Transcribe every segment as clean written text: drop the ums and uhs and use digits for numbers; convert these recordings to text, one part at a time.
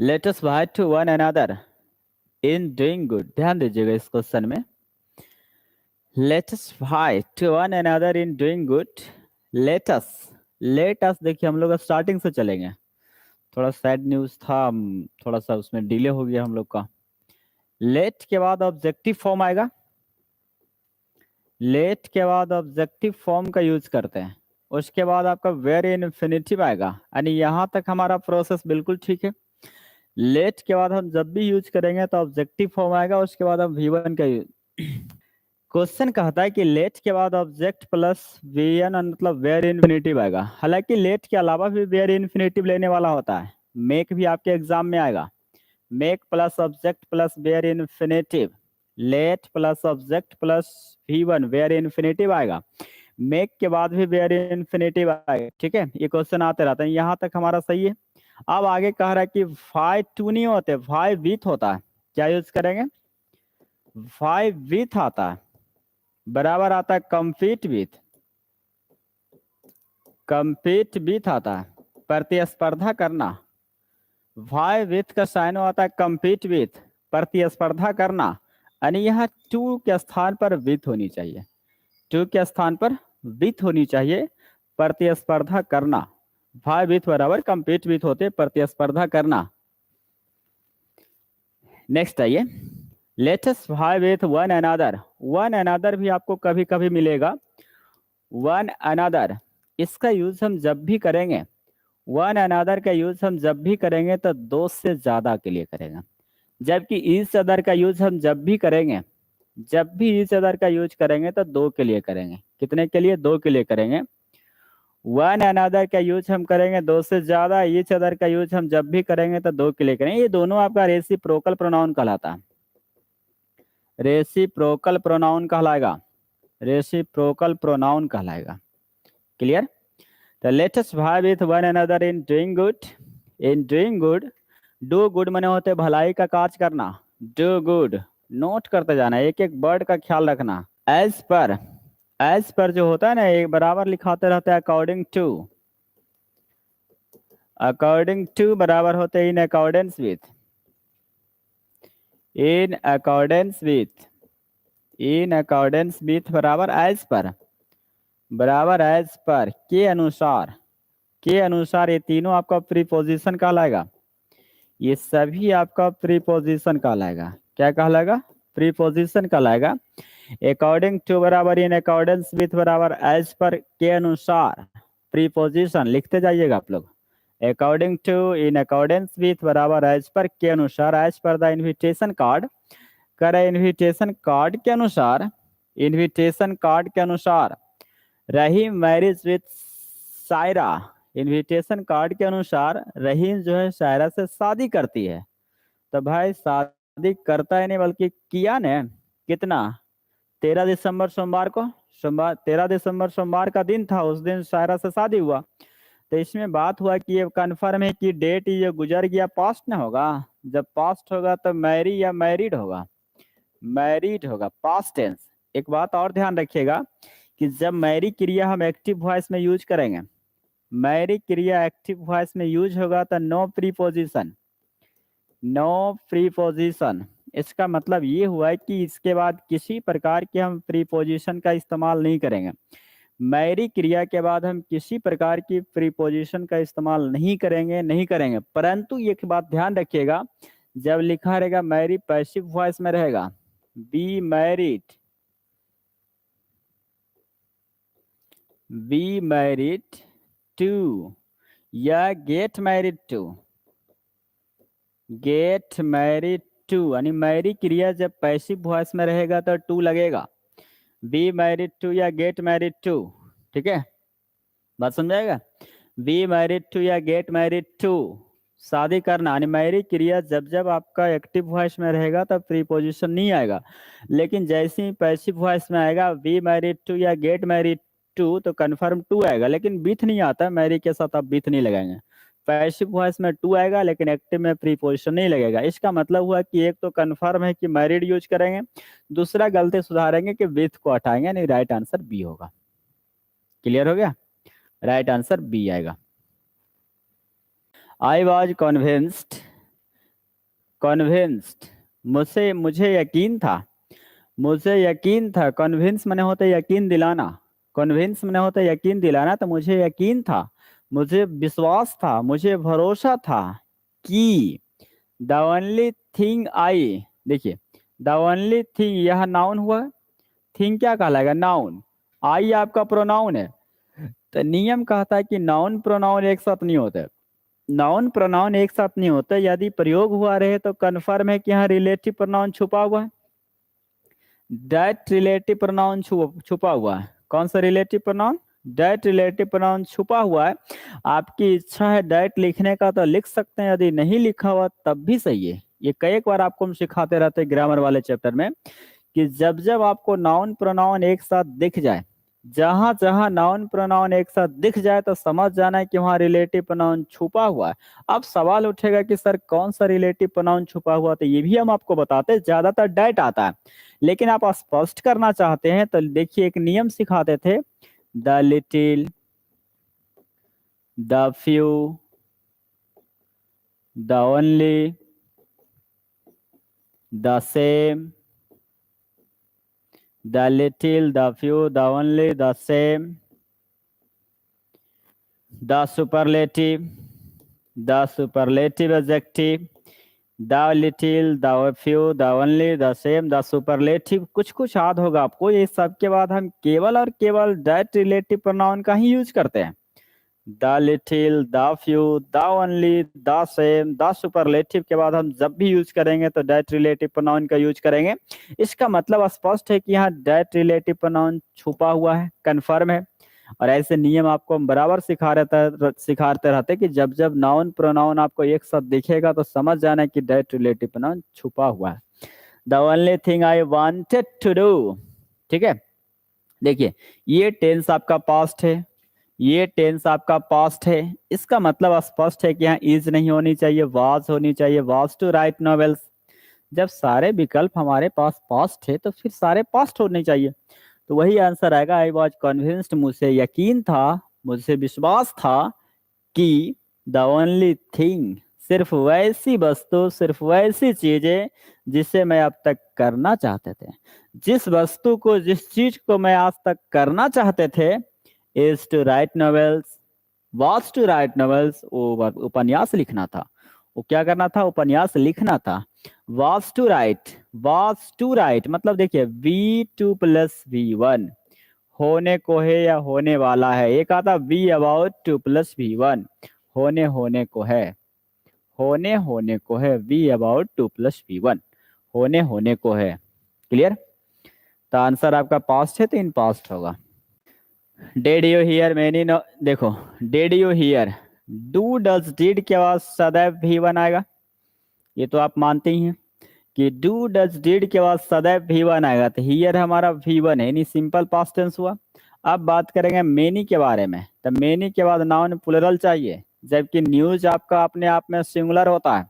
Late us fight to one another in doing good. ध्यान दीजिएगा इस क्वेश्चन में। Let us fight to one another in doing good. Let us देखिए हम लोग स्टार्टिंग से चलेंगे। थोड़ा सैड न्यूज था, थोड़ा सा उसमें डिले हो गया हम लोग का। लेट के बाद ऑब्जेक्टिव फॉर्म आएगा। लेट के बाद ऑब्जेक्टिव फॉर्म का यूज करते हैं। उसके बाद आपका वेरी इन्फिनिटिव आएगा, यानी यहाँ तक हमारा प्रोसेस बिल्कुल ठीक है। लेट के बाद हम जब भी यूज करेंगे तो ऑब्जेक्टिव फॉर्म आएगा, उसके बाद हम V1 का यूज। क्वेश्चन कहता है कि लेट के बाद ऑब्जेक्ट प्लस V1 मतलब वेरी इन्फिनिटिव आएगा। हालांकि लेट के अलावा भी वेरी इन्फिनिटिव लेने वाला होता है। मेक भी आपके एग्जाम में आएगा। Make plus object plus very infinitive. Late plus object plus V1 very infinitive आएगा। मेक के बाद भी वेरी इन्फिनिटिव आएगा। ठीक है, ये क्वेश्चन आते रहते हैं, यहाँ तक हमारा सही है। अब आगे कह रहा है कि फाइव टू नहीं होते, फाइव विथ होता है। क्या यूज करेंगे? फाइव विथ आता है, बराबर आता है कंपीट विथ। कंपीट विथ आता है प्रतिस्पर्धा करना। फाइव विथ का साइन आता है कंपीट विथ, प्रतिस्पर्धा करना। यानी यहाँ टू के स्थान पर विथ होनी चाहिए। टू के स्थान पर विथ होनी चाहिए, प्रतिस्पर्धा करना। फाइव विथ बराबर कंपीट विथ होते, प्रतिस्पर्धा करना। नेक्स्ट आइए, latest five with one another. One another भी आपको कभी कभी मिलेगा। वन अनदर, इसका यूज हम जब भी करेंगे, वन अनदर का यूज हम जब भी करेंगे तो दो से ज्यादा के लिए करेंगे। जबकि ईच अदर का यूज हम जब भी करेंगे, जब भी ईच अदर का यूज करेंगे तो दो के लिए करेंगे। कितने के लिए? दो के लिए करेंगे। वन अनदर का यूज हम करेंगे दो से ज्यादा, ईच अदर का यूज हम जब भी करेंगे तो दो के लिए करेंगे। ये दोनों आपका रेसिप्रोकल प्रोनाउन कहलाता है। रेसिप्रोकल प्रोनाउन कहलाएगा। रेसिप्रोकल प्रोनाउन कहलाएगा। क्लियर? तो let us vibe with one another in doing good. In doing good, do good मने होते भलाई का कार्य करना। डू गुड, नोट करते जाना, एक एक वर्ड का ख्याल रखना। एज पर जो होता है ना, एक बराबर लिखाते रहते हैं अकॉर्डिंग टू। अकॉर्डिंग टू बराबर होते हैं इन accordance with. In accordance with, in accordance with बराबर एज पर, बराबर एज पर, के अनुसार। के अनुसार, ये तीनों आपका प्रीपोजिशन कहलाएगा। ये सभी आपका प्रीपोजिशन कहलाएगा। क्या कहलाएगा? प्रीपोजिशन कहलाएगा। अकॉर्डिंग टू बराबर इन अकॉर्डेंस विथ बराबर एज पर, के अनुसार। प्रीपोजिशन लिखते जाइएगा आप लोग। According to, in accordance with बराबर एज पर, के अनुसार। As per the invitation card, करे इन्विटेशन कार्ड के अनुसार। इन्विटेशन कार्ड के अनुसार। Rahim marriage with Saira, invitation card के अनुसार रहीम जो है सायरा से शादी करती है। तो भाई शादी करता है नहीं बल्कि किया ने। कितना? 13 दिसंबर सोमवार को, सोमवार 13 दिसंबर सोमवार का दिन था, उस दिन सायरा से शादी हुआ। तो इसमें बात हुआ कि ये कन्फर्म है कि डेट ये गुजर गया, पास्ट ना होगा। जब पास्ट होगा तो मैरी या मैरिड होगा? मैरिड होगा, पास्ट टेंस। एक बात और ध्यान रखिएगा कि जब मैरी क्रिया हम एक्टिव वॉइस में यूज करेंगे, मैरी क्रिया एक्टिव वॉइस में यूज होगा तो नो प्रीपोजिशन। नो प्रीपोजिशन, इसका मतलब ये हुआ है कि इसके बाद किसी प्रकार के हम प्रीपोजिशन का इस्तेमाल नहीं करेंगे। मैरी क्रिया के बाद हम किसी प्रकार की प्रीपोजिशन का इस्तेमाल नहीं करेंगे। परंतु एक बात ध्यान रखिएगा, जब लिखा रहेगा मैरी पैसिव वॉइस में रहेगा, be married, be married to या get married to. Get married to, यानी मैरी क्रिया जब पैसिव वॉइस में रहेगा तो टू लगेगा। बी मैरिड टू या गेट मैरिड टू। ठीक है, बात समझाएगा? बी मैरिड टू या गेट मैरिड टू, शादी करना। यानी मैरी क्रिया जब जब आपका एक्टिव वॉइस में रहेगा तब प्रीपोजिशन नहीं आएगा। लेकिन जैसे ही पैसिव वॉइस में आएगा बी मैरिड टू या गेट मैरिड टू, तो कन्फर्म टू आएगा। लेकिन बीथ नहीं आता, मैरी के साथ आप बीथ नहीं लगाएंगे। पैसिव वॉइस में टू आएगा लेकिन एक्टिव में प्रीपोजिशन नहीं लगेगा। इसका मतलब हुआ कि एक तो कन्फर्म है कि मैरिड यूज करेंगे, दूसरा गलती सुधारेंगे कि विथ को हटाएंगे। नहीं, राइट आंसर बी होगा। क्लियर हो गया? राइट आंसर बी आएगा। आई वॉज कन्विंस्ड कन्विंस्ड, मुझे यकीन था, मुझे यकीन था। कन्विंस मैंने होता है यकीन दिलाना, कन्विंस मैंने होता है यकीन दिलाना, तो मुझे यकीन था, मुझे विश्वास था, मुझे भरोसा था कि द ओनली थिंग आई, देखिए द ओनली थिंग, यह नाउन हुआ, थिंग क्या कहलाएगा, नाउन। आई आपका प्रोनाउन है, तो नियम कहता है कि नाउन प्रोनाउन एक साथ नहीं होते, नाउन प्रोनाउन एक साथ नहीं होते। यदि प्रयोग हुआ रहे तो कन्फर्म है कि यहाँ रिलेटिव प्रोनाउन छुपा हुआ है, दैट रिलेटिव प्रोनाउन छुपा हुआ है। कौन सा relative pronoun, that relative pronoun छुपा हुआ है। आपकी इच्छा है दैट लिखने का तो लिख सकते हैं, यदि नहीं लिखा हुआ तब भी सही है। ये कई एक बार आपको हम सिखाते रहते हैं ग्रामर वाले चैप्टर में, कि जब जब आपको नाउन प्रोनाउन एक साथ दिख जाए, जहां जहां नाउन प्रोनाउन एक साथ दिख जाए तो समझ जाना है कि वहां रिलेटिव प्रोनाउन छुपा हुआ है। अब सवाल उठेगा कि सर कौन सा रिलेटिव प्रोनाउन छुपा हुआ, तो ये भी हम आपको बताते हैं, ज्यादातर डैट आता है, लेकिन आप स्पष्ट करना चाहते हैं तो देखिए एक नियम सिखाते थे, the little, the few, the only, the same, the little, the few, the only, the same, the superlative, the superlative adjective, the little, the few, the only, the same, the superlative, कुछ कुछ याद होगा आपको। ये सब के बाद हम केवल और केवल दैट रिलेटिव प्रोनाउन का ही यूज करते हैं। The little, the few, the only, the same, the superlative के बाद हम जब भी यूज करेंगे तो दैट रिलेटिव प्रोनाउन का यूज करेंगे। इसका मतलब स्पष्ट है कि यहाँ दैट रिलेटिव प्रोनाउन छुपा हुआ है, कंफर्म है। और ऐसे नियम आपको हम बराबर सिखाते रहते कि जब जब नाउन प्रोनाउन आपको एक साथ दिखेगा तो समझ जाना है कि दैट रिलेटिव प्रोनाउन छुपा हुआ है। The only thing I wanted to do, ठीक है। देखिए ये टेंस आपका पास्ट है, ये टेंस आपका पास्ट है, इसका मतलब स्पष्ट है कि यहाँ इज नहीं होनी चाहिए, वाज होनी चाहिए, वाज टू राइट नॉवेल्स। जब सारे विकल्प हमारे पास पास्ट है तो फिर सारे पास्ट होने चाहिए, तो वही आंसर आएगा, आई वॉज कन्विंस्ड, मुझे यकीन था, मुझे विश्वास था कि द ओनली थिंग, सिर्फ वैसी वस्तु, सिर्फ वैसी चीजें जिसे मैं अब तक करना चाहते थे, जिस वस्तु को, जिस चीज को मैं आज तक करना चाहते थे, is to write novels, was to write novels, वो उपन्यास लिखना था। वो क्या करना था, उपन्यास लिखना था। Was to write, was to write मतलब देखिए V2+V1 होने को है या होने वाला है। एक आता V अबाउट 2+V1 होने को है, होने को है, V अबाउट 2+V1 होने को है। क्लियर, तो आंसर आपका पास्ट है तो इन पास्ट होगा। Did you hear many no, देखो did you hear, do does did के बाद सदैव V1 आएगा, ये तो आप मानते ही हैं कि डू डज डिड के बाद सदैव V1 आएगा, तो हियर हमारा V1 है, यानी सिंपल पास्ट टेंस हुआ। अब बात करेंगे मेनी के बारे में, तो मेनी के बाद नाउन प्लुरल चाहिए, जबकि न्यूज आपका अपने आप में सिंगुलर होता है।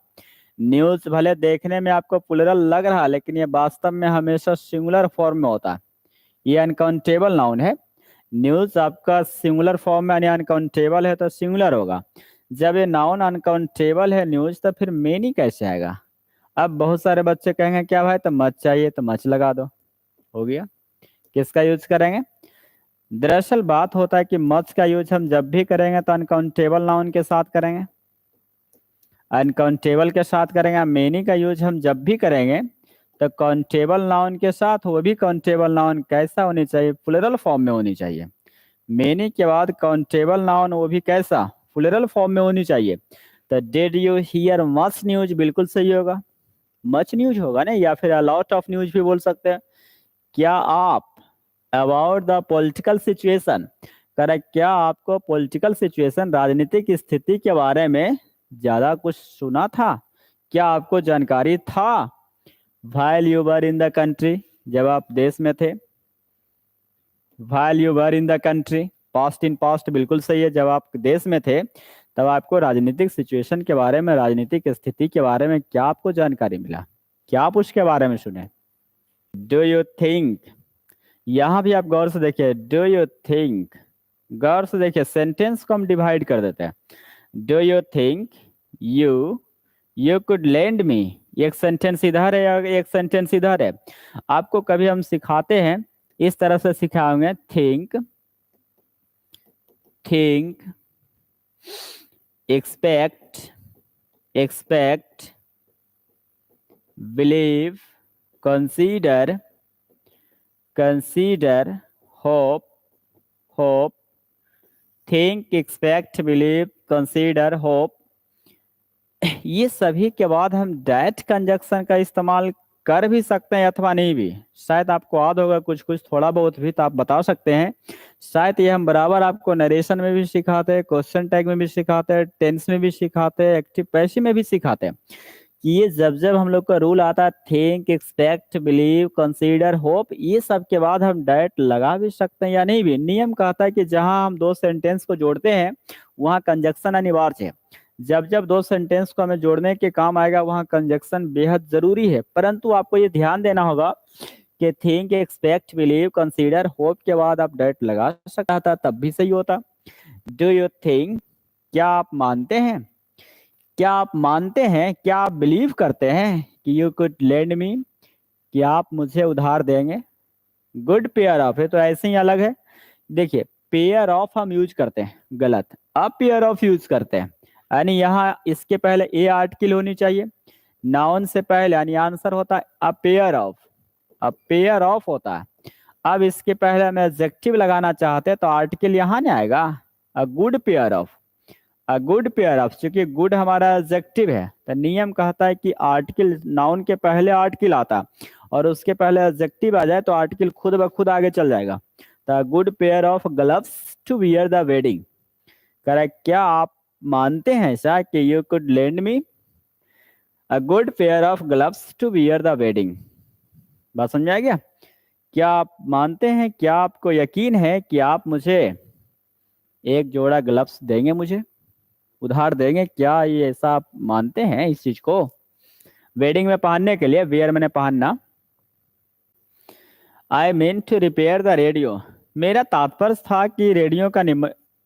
न्यूज भले देखने में आपको प्लुरल लग रहा है, लेकिन ये वास्तव में हमेशा सिंगुलर फॉर्म में होता है, ये अनकाउंटेबल नाउन है। न्यूज आपका सिंगुलर फॉर्म में, यानी अनकाउंटेबल है तो सिंगुलर होगा। जब ये नाउन अनकाउंटेबल है न्यूज, तो फिर मेनी कैसे आएगा। अब बहुत सारे बच्चे कहेंगे क्या भाई तो मच चाहिए, तो मच लगा दो, हो गया। किसका यूज करेंगे, दरअसल बात होता है कि मच का यूज हम जब भी करेंगे तो अनकाउंटेबल नाउन के साथ करेंगे, अनकाउंटेबल के साथ करेंगे। मेनी का यूज हम जब भी करेंगे तो काउंटेबल नाउन के साथ, वो भी काउंटेबल नाउन कैसा होनी चाहिए, प्लुरल फॉर्म में होनी चाहिए। मेनी के बाद काउंटेबल नाउन, वो भी कैसा, प्लुरल फॉर्म में होनी चाहिए। तो did you here much news बिल्कुल सही होगा, मच न्यूज होगा ना, या फिर अलॉट ऑफ न्यूज भी बोल सकते हैं। क्या आप about the political situation, correct, क्या आपको पॉलिटिकल सिचुएशन, राजनीतिक स्थिति के बारे में ज्यादा कुछ सुना था, क्या आपको जानकारी था। While you were in the country, जब आप देश में थे, while you were in the country, past in past बिल्कुल सही है, जब आप देश में थे तब आपको राजनीतिक सिचुएशन के बारे में, राजनीतिक स्थिति के बारे में क्या आपको जानकारी मिला, क्या आप उसके बारे में सुने। डू यू थिंक, यहां भी आप गौर से देखिए, डू यू थिंक, गौर से देखिए, सेंटेंस को हम डिवाइड कर देते हैं। Do you think you could lend मी, एक सेंटेंस इधर है या एक सेंटेंस इधर है। आपको कभी हम सिखाते हैं, इस तरह से सिखाएंगे, think, think, expect, expect, believe, consider, consider, hope, hope, think, expect, believe, consider, hope. ये सभी के बाद हम डैट कंजक्शन का इस्तेमाल कर भी सकते हैं अथवा नहीं भी। शायद आपको याद होगा कुछ कुछ, थोड़ा बहुत भी तो आप बता सकते हैं। शायद ये हम बराबर आपको नरेशन में भी सिखाते हैं, क्वेश्चन टैग में भी सिखाते हैं, टेंस में भी सिखाते हैं, एक्टिव पैसिव में भी सिखाते हैं कि ये जब जब हम लोग का रूल आता है think, expect, believe, consider, hope, ये सब के बाद हम डैट लगा भी सकते हैं या नहीं भी। नियम कहता है कि जहां हम दो सेंटेंस को जोड़ते हैं वहां कंजक्शन अनिवार्य है। जब जब दो सेंटेंस को हमें जोड़ने के काम आएगा वहां कंजक्शन बेहद जरूरी है। परंतु आपको ये ध्यान देना होगा कि think, expect, believe, consider, hope के बाद आप डैट लगा सकता था, तब भी सही होता। डू यू थिंक, क्या आप मानते हैं, क्या आप मानते हैं, क्या आप बिलीव करते हैं कि यू कुड लेंड मी, कि आप मुझे उधार देंगे। गुड पेयर ऑफ है तो ऐसे ही अलग है। देखिए पेयर ऑफ हम यूज करते हैं गलत, अब पेयर ऑफ यूज करते हैं, यानी यहाँ इसके पहले ए आर्टिकल होनी चाहिए, नाउन से पहले, यानी आंसर होता है a pair of, a pair of होता है। अब इसके पहले हम एडजेक्टिव लगाना चाहते हैं तो आर्टिकल यहाँ नहीं आएगा, अ good pair of, a good pair of. चूंकि गुड हमारा एडजेक्टिव है तो नियम कहता है कि आर्टिकल, नाउन के पहले आर्टिकल आता और उसके पहले एडजेक्टिव आ जाए तो आर्टिकल खुद ब खुद आगे चल जाएगा। The good pair of gloves to wear the wedding. Correct, क्या आप मानते हैं ऐसा कि you could lend me a good pair of gloves to wear the wedding. बात समझ आ गया? क्या आप मानते हैं, क्या आपको यकीन है कि आप मुझे एक जोड़ा ग्लव्स देंगे, मुझे उधार देंगे, क्या ये ऐसा आप मानते हैं इस चीज को वेडिंग में पहनने के लिए? वेयर मैंने पहनना। I mean to repair the radio, मेरा तात्पर्य था कि रेडियो का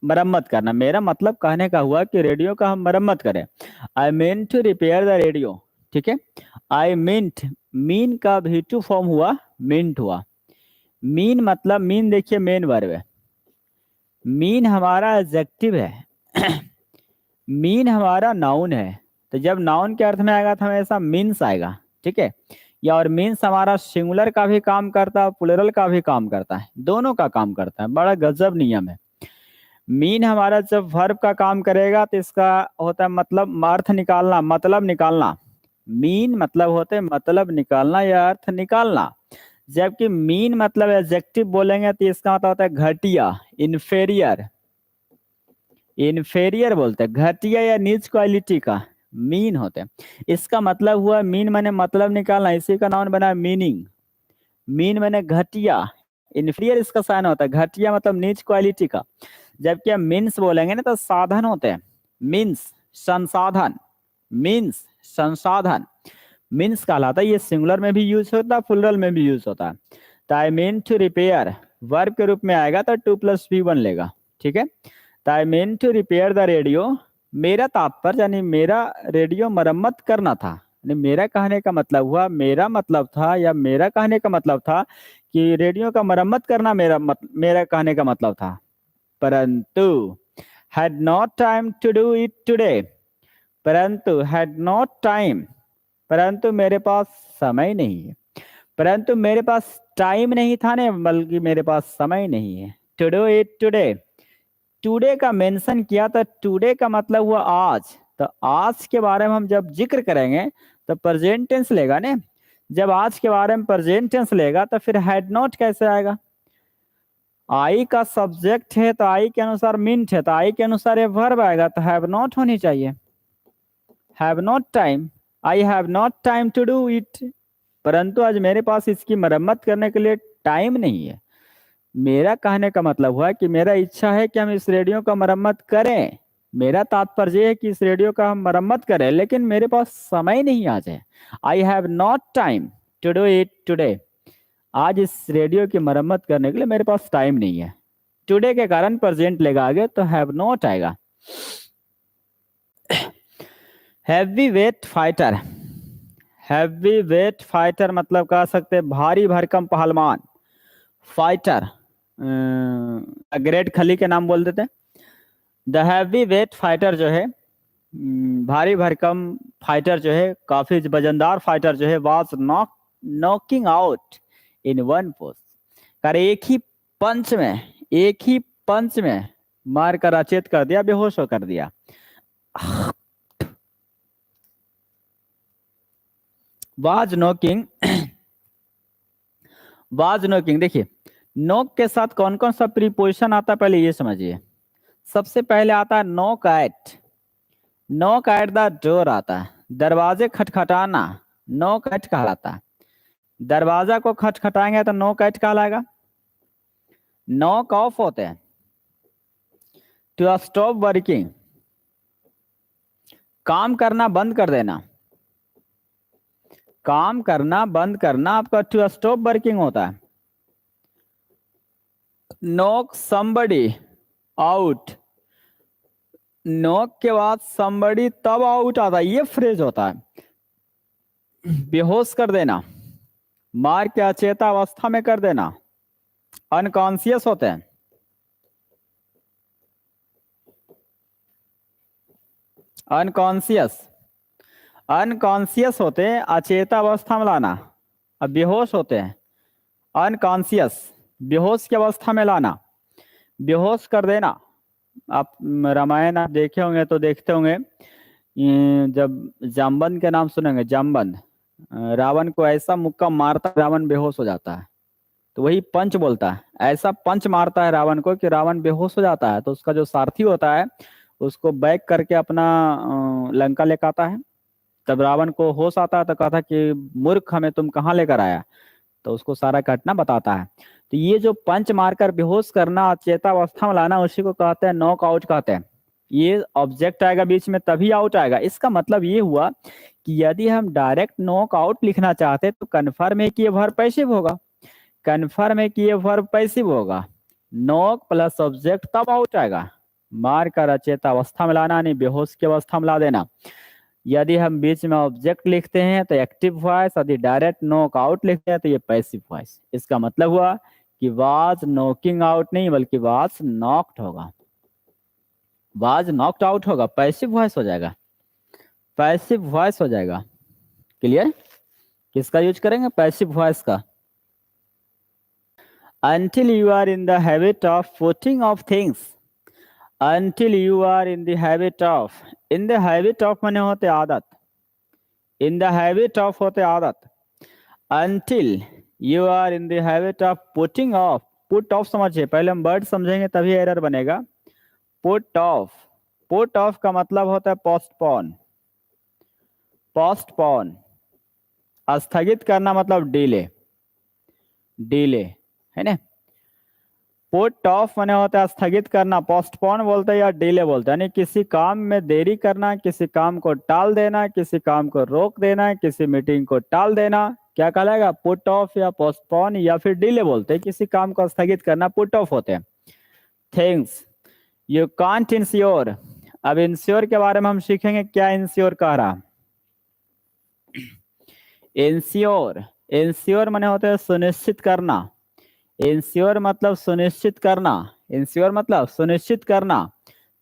मरम्मत करना। मेरा मतलब कहने का हुआ कि रेडियो का हम मरम्मत करें। I mean to repair the radio, ठीक है। आई मींट, मीन का भी टू फॉर्म हुआ, मींट हुआ। मीन मतलब, मीन देखिए मेन वर्ब है, मीन हमारा एडजेक्टिव है मीन हमारा नाउन है। तो जब नाउन के अर्थ में आएगा तो हमेशा मीन्स आएगा, ठीक है। या और मीन्स हमारा सिंगुलर का भी काम करता है, प्लूरल का भी काम करता है, दोनों का काम करता है। बड़ा गजब नियम है। मीन हमारा जब वर्ब का काम करेगा तो इसका होता है मतलब अर्थ निकालना, मतलब निकालना। मीन मतलब होते है मतलब निकालना या अर्थ निकालना। जबकि मीन मतलब एडजेक्टिव बोलेंगे तो इसका मतलब होता है घटिया, इन्फेरियर, इन्फेरियर बोलते हैं, घटिया या नीच क्वालिटी का मीन होते हैं। इसका मतलब हुआ मीन मैंने मतलब निकालना, इसी का नाउन बना मीनिंग। मीन मैंने घटिया, इन्फीरियर इसका साइन होता है, घटिया मतलब नीच क्वालिटी का। जबकि हम मीन्स बोलेंगे ना तो साधन होते हैं, मीन्स संसाधन, मीन्स संसाधन, मीन्स कहलाता है। ये सिंगुलर में भी यूज होता है, प्लूरल में भी यूज होता है। तो I mean to repair verb के रूप में आएगा तो 2+V1 लेगा, ठीक है। तो I mean to repair the radio, मेरा तात्पर्य यानी मेरा रेडियो मरम्मत करना था। यानी मेरा कहने का मतलब हुआ, मेरा मतलब था या मेरा कहने का मतलब था कि रेडियो का मरम्मत करना मेरा कहने का मतलब था। परंतु had not time to do it today, परंतु had not time, परंतु मेरे पास समय नहीं है। परंतु मेरे पास टाइम नहीं था ने, बल्कि मेरे पास समय नहीं है। To do it today, today का मेंशन किया तो टुडे का मतलब हुआ आज। तो आज के बारे में हम जब जिक्र करेंगे तो प्रेजेंट टेंस लेगा ने। जब आज के बारे में प्रेजेंट टेंस लेगा तो फिर हैड नॉट कैसे आएगा? आई का सब्जेक्ट है तो आई के अनुसार मींट है, तो आई के अनुसार ये वर्ब आएगा, तो हैव नॉट होनी चाहिए। Have not time, I have not time to do it, परंतु आज मेरे पास इसकी मरम्मत करने के लिए टाइम नहीं है। मेरा कहने का मतलब हुआ कि मेरा इच्छा है कि हम इस रेडियो का मरम्मत करें, मेरा तात्पर्य है कि इस रेडियो का हम मरम्मत करें, लेकिन मेरे पास समय नहीं आज है। I have not time to do it today, आज इस रेडियो की मरम्मत करने के लिए मेरे पास टाइम नहीं है। टुडे के कारण प्रेजेंट लेगा आगे तो हैव नॉट आएगा। Heavy weight fighter, heavy weight fighter मतलब कह सकते हैं भारी भरकम पहलवान। फाइटर ग्रेट खली के नाम बोल देते हैं। द हैवी वेट फाइटर जो है भारी भरकम फाइटर जो है, काफी वजनदार फाइटर जो है, was knocking out in one post, कर एक ही पंच में मार कर अचेत कर दिया, बेहोश कर दिया। वाज नॉकिंग वाज नॉकिंग, देखिए नॉक के साथ कौन कौन सा प्रीपोजिशन आता है पहले ये समझिए। सबसे पहले आता है नॉक एट द डोर आता है, दरवाजे खटखटाना नॉक एट कहलाता है। दरवाजा को खटखटाएंगे तो नॉक एट कहलाएगा। नॉक ऑफ होते हैं टू स्टॉप वर्किंग, काम करना बंद कर देना, काम करना बंद करना आपका टू स्टॉप वर्किंग होता है। नॉक समबडी आउट, नॉक के बाद समबडी तब आउट आता है, ये फ्रेज होता है। बेहोश कर देना, मार के अचेता अवस्था में कर देना, अनकॉन्शियस होते हैं। अनकॉन्शियस होते हैं, अचेता अवस्था में लाना। अब बेहोश होते हैं, अनकॉन्शियस बेहोश की अवस्था में लाना, बेहोश कर देना। आप रामायण आप देखे होंगे तो देखते होंगे, जब जामवंत के नाम सुनेंगे, जामवंत रावण को ऐसा मुक्का मारता रावण बेहोश हो जाता है, तो वही पंच बोलता है, ऐसा पंच मारता है रावण को कि रावण बेहोश हो जाता है। तो उसका जो सारथी होता है उसको बैक करके अपना लंका लेकर आता है। तब रावण को होश आता है तो कहता कि मूर्ख, हमें तुम कहाँ लेकर आया, तो उसको सारा घटना बताता है। तो ये जो पंच मारकर बेहोश करना, अचेता अवस्था में लाना, उसी को कहते हैं नॉक आउट कहते हैं। ये ऑब्जेक्ट आएगा बीच में तभी आउट आएगा। इसका मतलब ये हुआ कि यदि हम डायरेक्ट नॉक आउट लिखना चाहते तो कन्फर्म है कि ये वर्ब पैसिव होगा, कन्फर्म है कि ये वर्ब पैसिव होगा। नॉक प्लस ऑब्जेक्ट तब आउट आएगा, मार कर अचेता अवस्था में लाना, नहीं बेहोश की अवस्था में ला देना। यदि हम बीच में ऑब्जेक्ट लिखते हैं तो एक्टिव वॉइस, यदि डायरेक्ट नॉक आउट लिखते हैं तो ये पैसिव वॉइस। इसका मतलब हुआ कि वाज नॉकिंग आउट नहीं बल्कि वाज नॉक्ड होगा, वाज नॉक्ड आउट होगा, पैसिव वॉइस हो जाएगा, पैसिव वॉइस हो जाएगा। क्लियर? किसका यूज करेंगे? पैसिव वॉइस का। until you are in the habit of putting off things, until you are in the habit of, in the habit of माने होते आदत, in the habit of होते आदत, until you are in the habit of putting off, put off समझिए, पहले हम word समझेंगे तभी एरर बनेगा। put off, put off का मतलब होता है postpone, postpone स्थगित करना मतलब डिले, डिले है ना। पुट ऑफ माने होता है स्थगित करना, पोस्टपोन बोलते हैं या डिले बोलते हैं, यानी किसी काम में देरी करना, किसी काम को टाल देना, किसी काम को रोक देना, किसी मीटिंग को टाल देना, क्या कहलाएगा? पुट ऑफ या पोस्टपोन या फिर डिले बोलते हैं, किसी काम को स्थगित करना पुट ऑफ होते हैं। थिंग्स यू कांट इंश्योर, अब इंश्योर के बारे में हम सीखेंगे, क्या इंश्योर कह रहा। इंश्योर, इंश्योर माने होता है सुनिश्चित करना, इंश्योर मतलब सुनिश्चित करना, इंश्योर मतलब सुनिश्चित करना,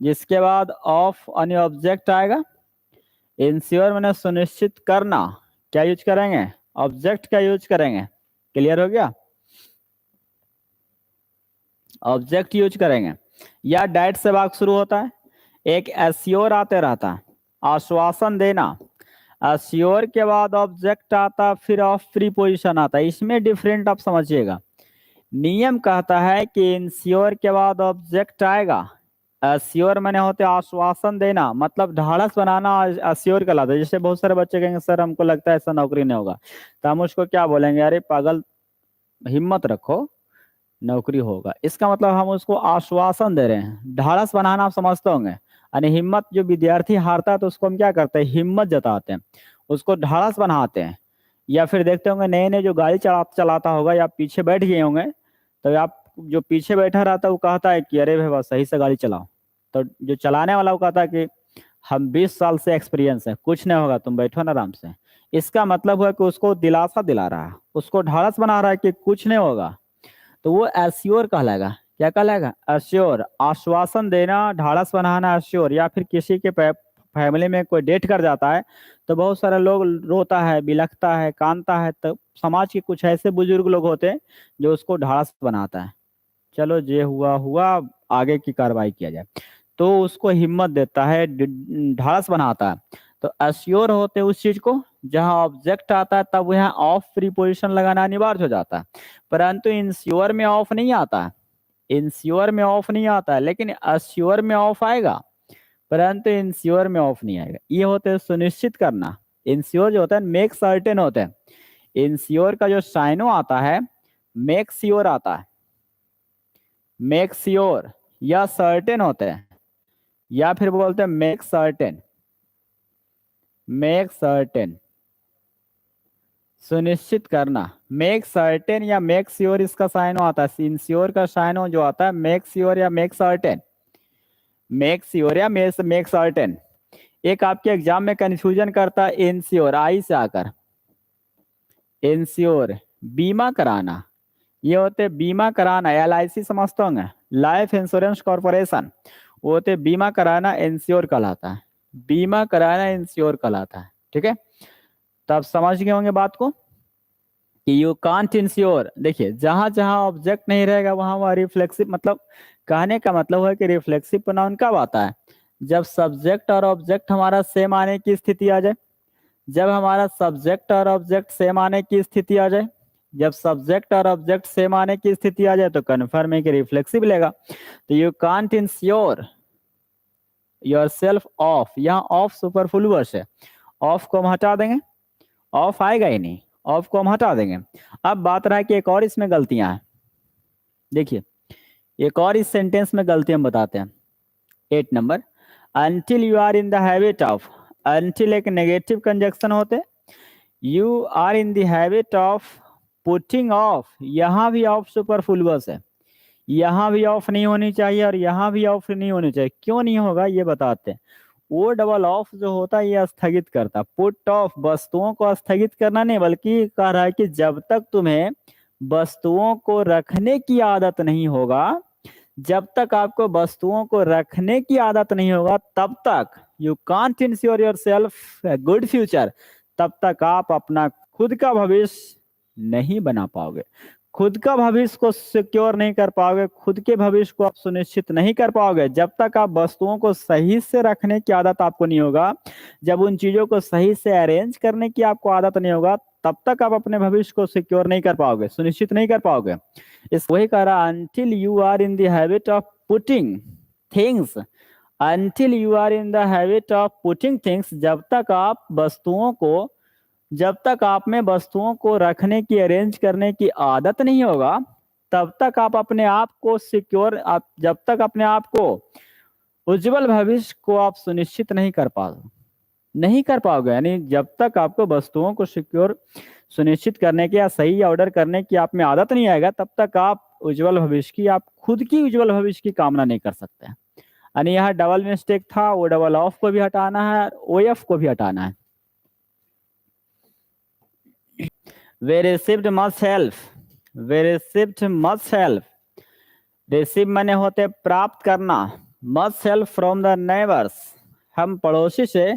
जिसके बाद ऑफ अन्य ऑब्जेक्ट आएगा। इंश्योर माने सुनिश्चित करना, क्या यूज करेंगे? ऑब्जेक्ट का यूज करेंगे। क्लियर हो गया? ऑब्जेक्ट यूज करेंगे। या डैट से वाक्य शुरू होता है, एक एश्योर आते रहता है, आश्वासन देना, एश्योर के बाद ऑब्जेक्ट आता, फिर ऑफ प्रीपोजिशन आता है। इसमें डिफरेंट आप समझिएगा, नियम कहता है कि इंश्योर के बाद ऑब्जेक्ट आएगा, एश्योर मैंने होते आश्वासन देना, मतलब ढाढ़स बनाना एश्योर कहलाता है। जैसे बहुत सारे बच्चे कहेंगे सर हमको लगता है ऐसा नौकरी नहीं होगा, तो हम उसको क्या बोलेंगे? अरे पागल, हिम्मत रखो, नौकरी होगा। इसका मतलब हम उसको आश्वासन दे रहे हैं। ढाढ़स बनाना आप समझते होंगे, यानी हिम्मत, जो विद्यार्थी हारता है तो उसको हम क्या करते हैं? हिम्मत जताते हैं, उसको ढाढ़स बनाते हैं। या फिर देखते होंगे नए नए जो गाड़ी चलाता होगा या पीछे बैठ गए होंगे, तो आप जो पीछे बैठा रहता है वो कहता है कि अरे भाई सही से गाड़ी चलाओ, तो जो चलाने वाला वो कहता है कि हम 20 साल से एक्सपीरियंस है, कुछ नहीं होगा, तुम बैठो ना आराम से। इसका मतलब हुआ कि उसको दिलासा दिला रहा है, उसको ढाढ़स बना रहा है कि कुछ नहीं होगा, तो वो एश्योर कहलाएगा। क्या कहलाएगा? एश्योर, आश्वासन देना, ढाढ़स बनाना, एश्योर। या फिर किसी के फैमिली में कोई डेथ कर जाता है तो बहुत सारे लोग रोता है, बिलखता है, कांदता है, तो समाज के कुछ ऐसे बुजुर्ग लोग होते हैं जो उसको ढाढ़स बनाता है, चलो जे हुआ हुआ, आगे की कार्रवाई किया जाए, तो उसको हिम्मत देता है, ढाढ़स बनाता है। तो अश्योर होते हैं उस चीज को, जहां ऑब्जेक्ट आता है तब वहां ऑफ प्रीपोजिशन लगाना अनिवार्य हो जाता है। परंतु इंश्योर में ऑफ नहीं आता है, इंश्योर में ऑफ नहीं आता है, लेकिन अश्योर में ऑफ आएगा, परंतु इंश्योर में ऑफ नहीं आएगा। ये होते हैं सुनिश्चित करना। इंश्योर जो होता है मेक सर्टेन होते हैं। इंश्योर का जो साइनो आता है मेक श्योर आता है, मेक श्योर या सर्टेन होते हैं, या फिर बोलते हैं मेक सर्टेन, मेक सर्टेन, सुनिश्चित करना। मेक सर्टेन या मेक श्योर इसका साइनो आता है। इंश्योर का साइनो जो आता है मेक श्योर या मेक सर्टेन, मेक श्योर या मेक सर्टेन। एक आपके एग्जाम में कंफ्यूजन करता है इंश्योर, आई से आकर, इंश्योर बीमा कराना, ये होते बीमा कराना, LIC समझते होंगे, लाइफ इंश्योरेंस कॉर्पोरेशन, वो होते बीमा कराना, इंश्योर कहलाता है, बीमा कराना इंश्योर कहलाता है। ठीक है, तो आप समझ गए होंगे बात को कि यू कांट इंश्योर। देखिए जहां जहां ऑब्जेक्ट नहीं रहेगा वहां वहां रिफ्लेक्सिव, मतलब कहने का मतलब है कि रिफ्लेक्सिव प्रोनाउन कब आता है? जब सब्जेक्ट और ऑब्जेक्ट हमारा सेम आने की स्थिति आ जाए, जब हमारा सब्जेक्ट और ऑब्जेक्ट सेम आने की स्थिति आ जाए, जब सब्जेक्ट और ऑब्जेक्ट सेम आने की स्थिति आ जाए तो कन्फर्म है कि रिफ्लेक्सिव लेगा। तो you can't ensure your self of, यहाँ ऑफ सुपरफ्लूअस है, ऑफ को हम हटा देंगे, ऑफ आएगा ही नहीं, ऑफ को हम हटा देंगे। अब बात रहा है कि एक और इसमें गलतियां हैं। देखिए एक और इस सेंटेंस में गलती हम बताते हैं। 8 number, until you are in the habit of, until एक नेगेटिव कंजक्शन होते, you are in the habit of putting off, यहाँ भी ऑफ सुपरफ्लूअस है, यहाँ भी ऑफ नहीं होनी चाहिए और यहाँ भी ऑफ नहीं होनी चाहिए। क्यों नहीं होगा ये बताते हैं। वो डबल ऑफ जो होता है ये स्थगित करता, पुट ऑफ वस्तुओं को स्थगित करना नहीं, बल्कि कह रहा है कि जब तक तुम्हें वस्तुओं को रखने की आदत नहीं होगा, जब तक आपको वस्तुओं को रखने की आदत नहीं होगा, तब तक you can't ensure your self good future, तब तक आप अपना खुद का भविष्य नहीं बना पाओगे, खुद का भविष्य को सिक्योर नहीं कर पाओगे, खुद के भविष्य को आप सुनिश्चित नहीं कर पाओगे जब तक आप वस्तुओं को सही से रखने की आदत आपको नहीं होगा, जब उन चीजों को सही से अरेंज करने की आपको आदत नहीं होगा, तब तक आप अपने भविष्य को सिक्योर नहीं कर पाओगे, सुनिश्चित नहीं कर पाओगे। इस वही कह रहा, until you are in the habit of putting things, until you are in the habit of putting things, जब तक आप वस्तुओं को, जब तक आप में वस्तुओं को रखने की, अरेंज करने की आदत नहीं होगा, तब तक आप अपने आप को सिक्योर, आप जब तक अपने आप को उज्जवल भविष्य को आप सुनिश्चित नहीं कर पाओगे। यानी जब तक आपको वस्तुओं को सिक्योर सुनिश्चित करने के या सही ऑर्डर करने की आप में आदत नहीं आएगा, तब तक आप उज्जवल भविष्य की, आप खुद की उज्जवल भविष्य की कामना नहीं कर सकते। यानी यहाँ डबल मिस्टेक था, वो डबल ऑफ को भी हटाना है, OF को भी हटाना है। वे रिसीव्ड मच हेल्प, वे रिसीव्ड मच हेल्प, रिसीव माने होते प्राप्त करना, much help from the neighbours, हम पड़ोसी से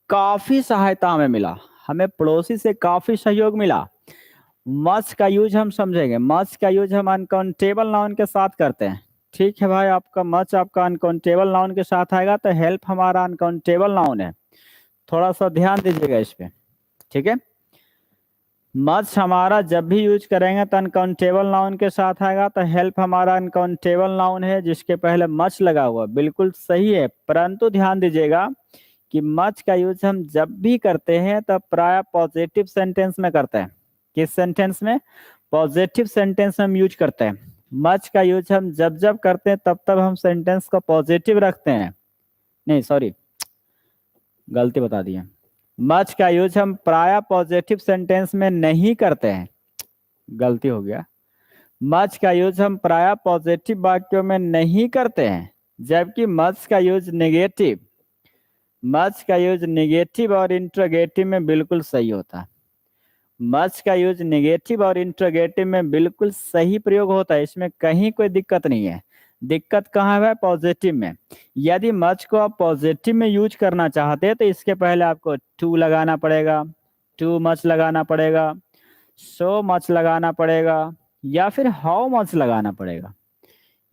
काफी सहायता हमें मिला, हमें पड़ोसी से काफी सहयोग मिला। मच का यूज हम समझेंगे, मच का यूज हम अनकाउंटेबल नाउन के साथ करते हैं। ठीक है भाई, आपका मच आपका अनकाउंटेबल नाउन के साथ आएगा, तो हेल्प हमारा अनकाउंटेबल नाउन है, थोड़ा सा ध्यान दीजिएगा इस पे। ठीक है, मच हमारा जब भी यूज करेंगे तो अनकाउंटेबल नाउन के साथ आएगा, तो हेल्प हमारा अनकाउंटेबल नाउन है जिसके पहले मच लगा हुआ, बिल्कुल सही है। परंतु ध्यान दीजिएगा कि मच का यूज हम जब भी करते हैं तब प्राय पॉजिटिव सेंटेंस में करते हैं। किस सेंटेंस में? पॉजिटिव सेंटेंस में हम यूज करते हैं। मच का यूज हम जब जब करते हैं तब तब हम सेंटेंस को पॉजिटिव रखते हैं, नहीं सॉरी गलती बता दी है, मच का यूज हम प्राय पॉजिटिव सेंटेंस में नहीं करते हैं, गलती हो गया। मच का यूज हम प्राय पॉजिटिव वाक्यों में नहीं करते हैं, जबकि मच का यूज नेगेटिव, मच का यूज नेगेटिव और इंट्रोगेटिव में बिल्कुल सही होता है। मच का यूज नेगेटिव और इंट्रोगेटिव में बिल्कुल सही प्रयोग होता है, इसमें कहीं कोई दिक्कत नहीं है। दिक्कत कहाँ है? पॉजिटिव में। यदि मच को आप पॉजिटिव में यूज करना चाहते हैं तो इसके पहले आपको टू लगाना पड़ेगा, टू मच लगाना पड़ेगा, सो मच लगाना पड़ेगा, या फिर हाउ मच लगाना पड़ेगा,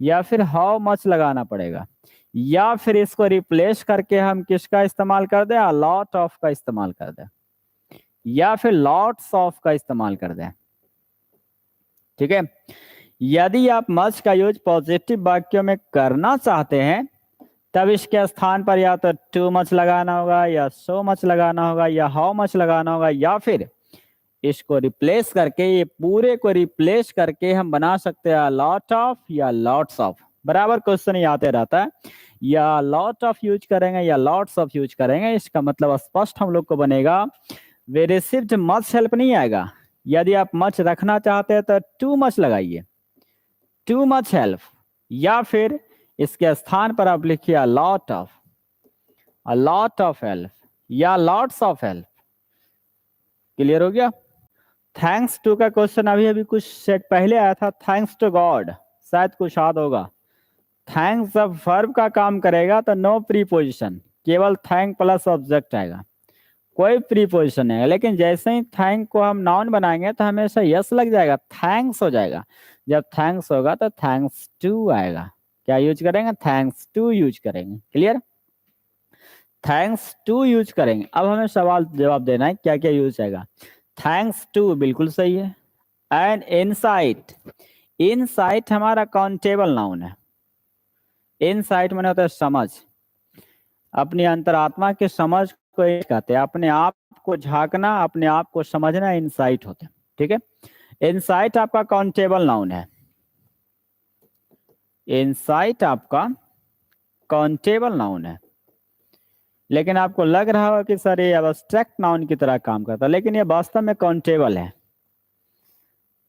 या फिर हाउ मच लगाना पड़ेगा, या फिर इसको रिप्लेस करके हम किसका इस्तेमाल कर दें? लॉट ऑफ का इस्तेमाल कर दें, या फिर लॉट्स ऑफ का इस्तेमाल कर दें। ठीक है। यदि आप मच का यूज पॉजिटिव वाक्यों में करना चाहते हैं तब इसके स्थान पर या तो टू मच लगाना होगा, या सो मच लगाना होगा, या हाउ मच लगाना होगा, या फिर इसको रिप्लेस करके, ये पूरे को रिप्लेस करके हम बना सकते हैं लॉट ऑफ या लॉट्स ऑफ। बराबर क्वेश्चन ही आते रहता है, या लॉट ऑफ यूज करेंगे या लॉट्स ऑफ यूज करेंगे, इसका मतलब स्पष्ट हम लोग को बनेगा। वे रिसीव्ड मच हेल्प नहीं आएगा। यदि आप मच रखना चाहते हैं तो टू मच लगाइए, टू मच हेल्प, या फिर इसके स्थान पर आप लिखिए lot of, lot of help, या लॉट्स ऑफ हेल्प। क्लियर हो गया? थैंक्स टू का क्वेश्चन अभी अभी कुछ सेट पहले आया था, थैंक्स टू गॉड, शायद कुछ याद होगा। थैंक्स जब वर्ब का काम करेगा तो नो प्रीपोजिशन, केवल थैंक प्लस ऑब्जेक्ट आएगा, कोई प्रीपोजिशन नहीं है। लेकिन जैसे ही थैंक को हम नाउन बनाएंगे तो हमेशा यस लग जाएगा, थैंक्स हो जाएगा। जब थैंक्स होगा तो थैंक्स टू आएगा। क्या यूज करेंगे? थैंक्स टू यूज करेंगे। क्लियर? थैंक्स टू यूज करेंगे। अब हमें सवाल जवाब देना है क्या क्या यूज आएगा। थैंक्स टू बिल्कुल सही है। एंड इनसाइट, इनसाइट हमारा काउंटेबल नाउन है। इनसाइट मैंने होता है समझ, अपनी अंतरात्मा के समझ को कहते हैं, अपने आप को झांकना, अपने आप को समझना इनसाइट होता है। ठीक है। इनसाइट आपका काउंटेबल नाउन है। इनसाइट आपका काउंटेबल नाउन है, लेकिन आपको लग रहा होगा कि सर ये एब्स्ट्रैक्ट नाउन की तरह काम करता है, लेकिन ये वास्तव में काउंटेबल है।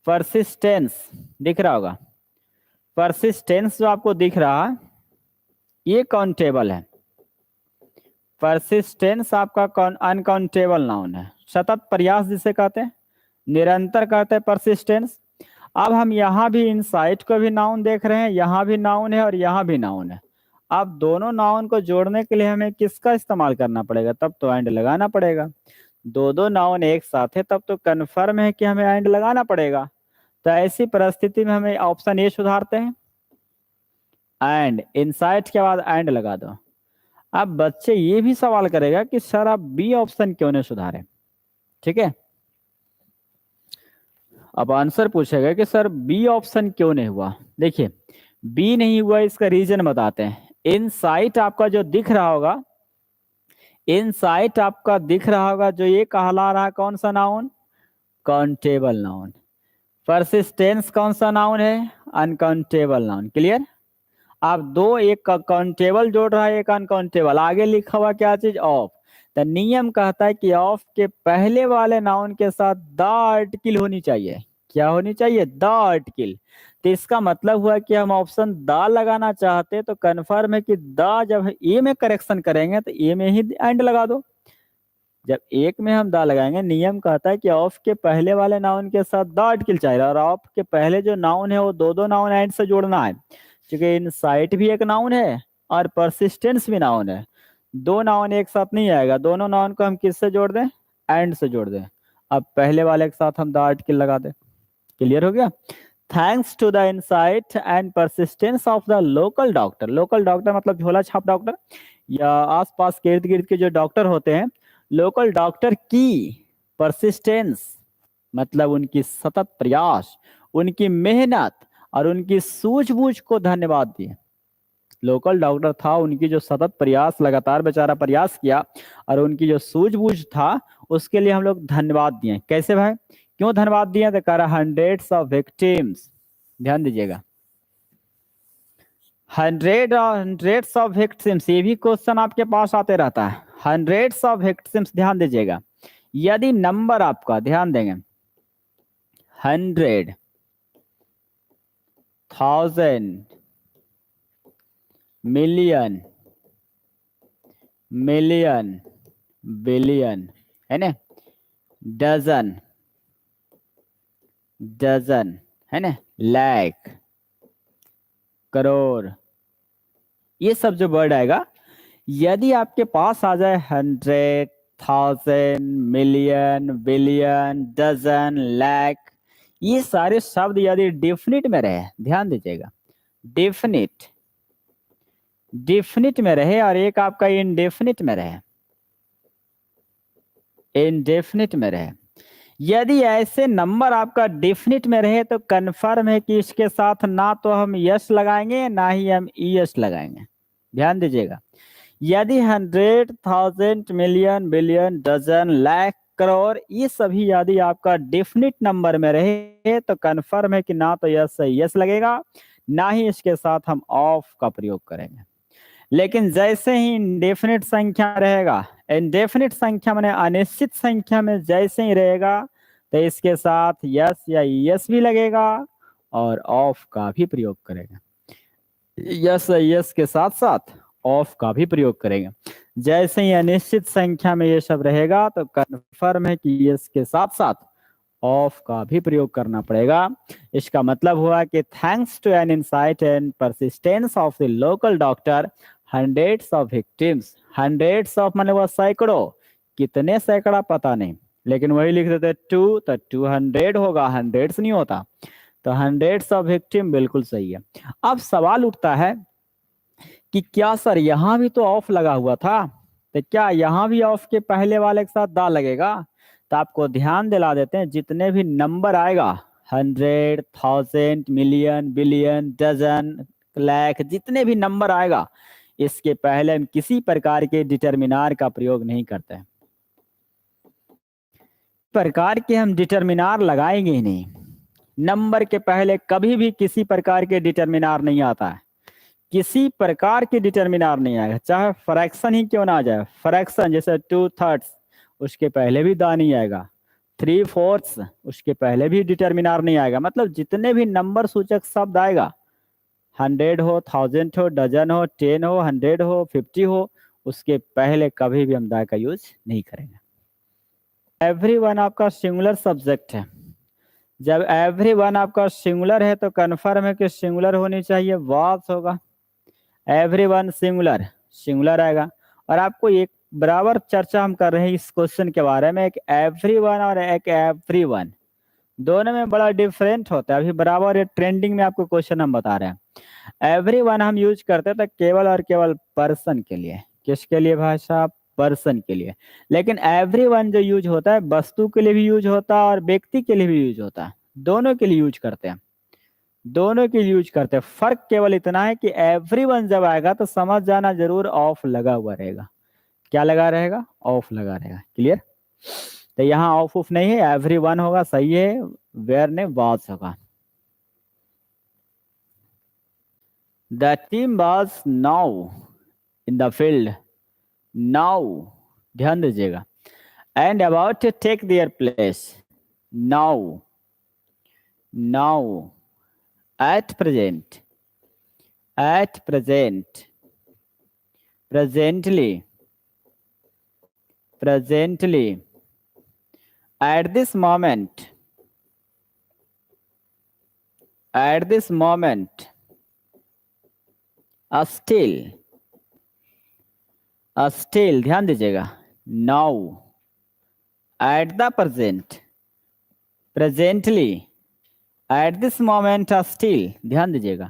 परसिस्टेंस दिख रहा होगा, परसिस्टेंस जो आपको दिख रहा है ये काउंटेबल है। परसिस्टेंस आपका अनकाउंटेबल नाउन है। सतत प्रयास जिसे कहते हैं, निरंतर कहते हैं परसिस्टेंस। अब हम यहाँ भी इनसाइट को भी नाउन देख रहे हैं, यहाँ भी नाउन है और यहाँ भी नाउन है। अब दोनों नाउन को जोड़ने के लिए हमें किसका इस्तेमाल करना पड़ेगा? तब तो एंड लगाना पड़ेगा। दो दो नाउन एक साथ है तब तो कन्फर्म है कि हमें एंड लगाना पड़ेगा। तो ऐसी परिस्थिति में हमें ऑप्शन ए सुधारते हैं, एंड इनसाइट के बाद एंड लगा दो। अब बच्चे ये भी सवाल करेगा कि सर आप बी ऑप्शन क्यों नहीं सुधारे? ठीक है। अब आंसर पूछेगा कि सर बी ऑप्शन क्यों नहीं हुआ। देखिए बी नहीं हुआ, इसका रीजन बताते हैं। इनसाइट आपका जो दिख रहा होगा, इनसाइट आपका दिख रहा होगा जो ये कहला रहा है कौन सा नाउन? Countable noun. परसिस्टेंस कौन सा नाउन है? Uncountable noun. क्लियर? आप दो, एक काउंटेबल जोड़ रहा है, एक अनकाउंटेबल, आगे लिखा हुआ क्या चीज? ऑफ। तो नियम कहता है कि ऑफ के पहले वाले नाउन के साथ द आर्टिकल होनी चाहिए। क्या होनी चाहिए? The article. तो इसका मतलब हुआ कि हम ऑप्शन द लगाना चाहते हैं तो कन्फर्म है कि द जब ए में करेक्शन करेंगे तो ए में ही एंड लगा दो। जब एक में हम द लगाएंगे, नियम कहता है कि ऑफ के पहले वाले नाउन के साथ द आर्टिकल चाहिए, और ऑफ के पहले जो नाउन है वो दो दो नाउन एंड से जोड़ना है। क्योंकि इनसाइट भी एक नाउन है और परसिस्टेंस भी नाउन है। दो नाउन एक साथ नहीं आएगा, दोनों नाउन को हम किससे जोड़ दें? एंड से जोड़ दें। अब पहले वाले के साथ हम द आर्टिकल लगा दें। क्लियर हो गया? Thanks to the insight and persistence of the local doctor. Local doctor मतलब झोला छाप डॉक्टर, या आसपास के इर्द गिर्द के जो डॉक्टर होते हैं, लोकल डॉक्टर की परसिस्टेंस मतलब उनकी सतत प्रयास, उनकी मेहनत और उनकी सूझबूझ को धन्यवाद दिए। लोकल डॉक्टर था, उनकी जो सतत प्रयास, लगातार बेचारा प्रयास किया, और उनकी जो सूझबूझ था उसके लिए हम लोग धन्यवाद दिए। कैसे भाई? क्यों धन्यवाद दिए? तो कह रहा हंड्रेड्स ऑफ विक्टिम्स। ध्यान दीजिएगा, हंड्रेड्स ऑफ विक्टिम्स, ये भी क्वेश्चन आपके पास आते रहता है। हंड्रेड्स ऑफ विक्टिम्स, ध्यान दीजिएगा। यदि नंबर आपका, ध्यान देंगे, 100, 1000, मिलियन, मिलियन, बिलियन, है ना, डजन, डजन, है ना, लाख, करोड़, ये सब जो वर्ड आएगा, यदि आपके पास आ जाए 100, 1000, मिलियन, बिलियन, डजन, लाख, ये सारे शब्द यदि डेफिनिट में रहे, ध्यान दीजिएगा, डेफिनिट, डेफिनिट में रहे, और एक आपका इनडेफिनिट में रहे, इनडेफिनिट में रहे, यदि ऐसे नंबर आपका डेफिनिट में रहे तो कंफर्म है कि इसके साथ ना तो हम यस लगाएंगे ना ही हम ईएस लगाएंगे। ध्यान दीजिएगा, यदि 100, 1000, million, billion, dozen, lakh, crore, ये सभी यदि आपका डेफिनिट नंबर में रहे तो कंफर्म है कि ना तो यस यस लगेगा, ना ही इसके साथ हम ऑफ का प्रयोग करेंगे। लेकिन जैसे ही इंडेफिनिट संख्या रहेगा, इंडेफिनिट संख्या माने अनिश्चित संख्या में जैसे ही रहेगा, तो इसके साथ यस या यस भी लगेगा और ऑफ का भी प्रयोग करेगा। यस यस के साथ साथ ऑफ का भी प्रयोग करेंगे। जैसे ही अनिश्चित संख्या में ये सब रहेगा तो कंफर्म है कि यस के साथ साथ ऑफ का भी प्रयोग करना पड़ेगा। इसका मतलब हुआ कि thanks to an insight and persistence of the local doctor, hundreds of victims, hundreds of माने वो सैकड़ों, कितने सैकड़ा पता नहीं, लेकिन वही लिख देते टू, तो 200 होगा, हंड्रेड्स नहीं होता, तो हंड्रेड्स ऑफ विक्टिम बिल्कुल सही है। अब सवाल उठता है कि क्या सर यहाँ भी तो ऑफ लगा हुआ था, तो क्या यहाँ भी ऑफ के पहले वाले के साथ दा लगेगा? तो आपको ध्यान दिला देते हैं, जितने भी नंबर आएगा 100, 1000, मिलियन, बिलियन, डजन, लाख, जितने भी नंबर आएगा इसके पहले हम किसी प्रकार के डिटर्मिनार का प्रयोग नहीं करते हैं। प्रकार के हम डिटर्मिनार लगाएंगे ही नहीं, नंबर के पहले कभी भी किसी प्रकार के डिटर्मिनार नहीं आता है, किसी प्रकार की डिटर्मिनार नहीं आएगा, चाहे फ्रैक्शन ही क्यों ना आ जाए। फ्रैक्शन जैसे 2/3 उसके पहले भी दा नहीं आएगा, 3/4 उसके पहले भी डिटर्मिनार नहीं आएगा। मतलब जितने भी नंबर सूचक शब्द आएगा, 100 हो, 1000 हो, डजन हो, 10 हो, 100 हो, 50 हो, उसके पहले कभी भी हम दा का यूज नहीं करेंगे। एवरीवन आपका सिंगुलर सब्जेक्ट है, जब एवरीवन आपका सिंगुलर है तो कन्फर्म है कि सिंगुलर होनी चाहिए, वाज होगा। एवरीवन सिंगुलर, सिंगुलर आएगा। और आपको एक बराबर चर्चा हम कर रहे हैं इस क्वेश्चन के बारे में, एक एवरीवन और एक एवरीवन, दोनों में बड़ा डिफरेंट होता है। अभी बराबर ट्रेंडिंग में आपको क्वेश्चन हम बता रहे हैं। एवरीवन हम यूज करते थे केवल और केवल पर्सन के लिए। किसके लिए भाई साहब? पर्सन के लिए। लेकिन एवरीवन जो यूज होता है वस्तु के लिए भी यूज होता है और व्यक्ति के लिए भी यूज होता है, दोनों के लिए यूज करते हैं, दोनों के लिए यूज करते हैं। फर्क केवल इतना है कि एवरीवन जब आएगा तो समझ जाना जरूर ऑफ लगा हुआ रहेगा। क्या लगा रहेगा? ऑफ लगा रहेगा। क्लियर? तो यहाँ ऑफ ऑफ नहीं है, एवरीवन होगा, सही है। वेयर ने वाज होगा। The team was now in the field, now, ध्यान दीजिएगा, and about to take their place, now, now, at present, at present, presently, presently, at this moment, at this moment, still, still, ध्यान दीजिएगा, now, at the present, presently, at this moment still, ध्यान दीजिएगा।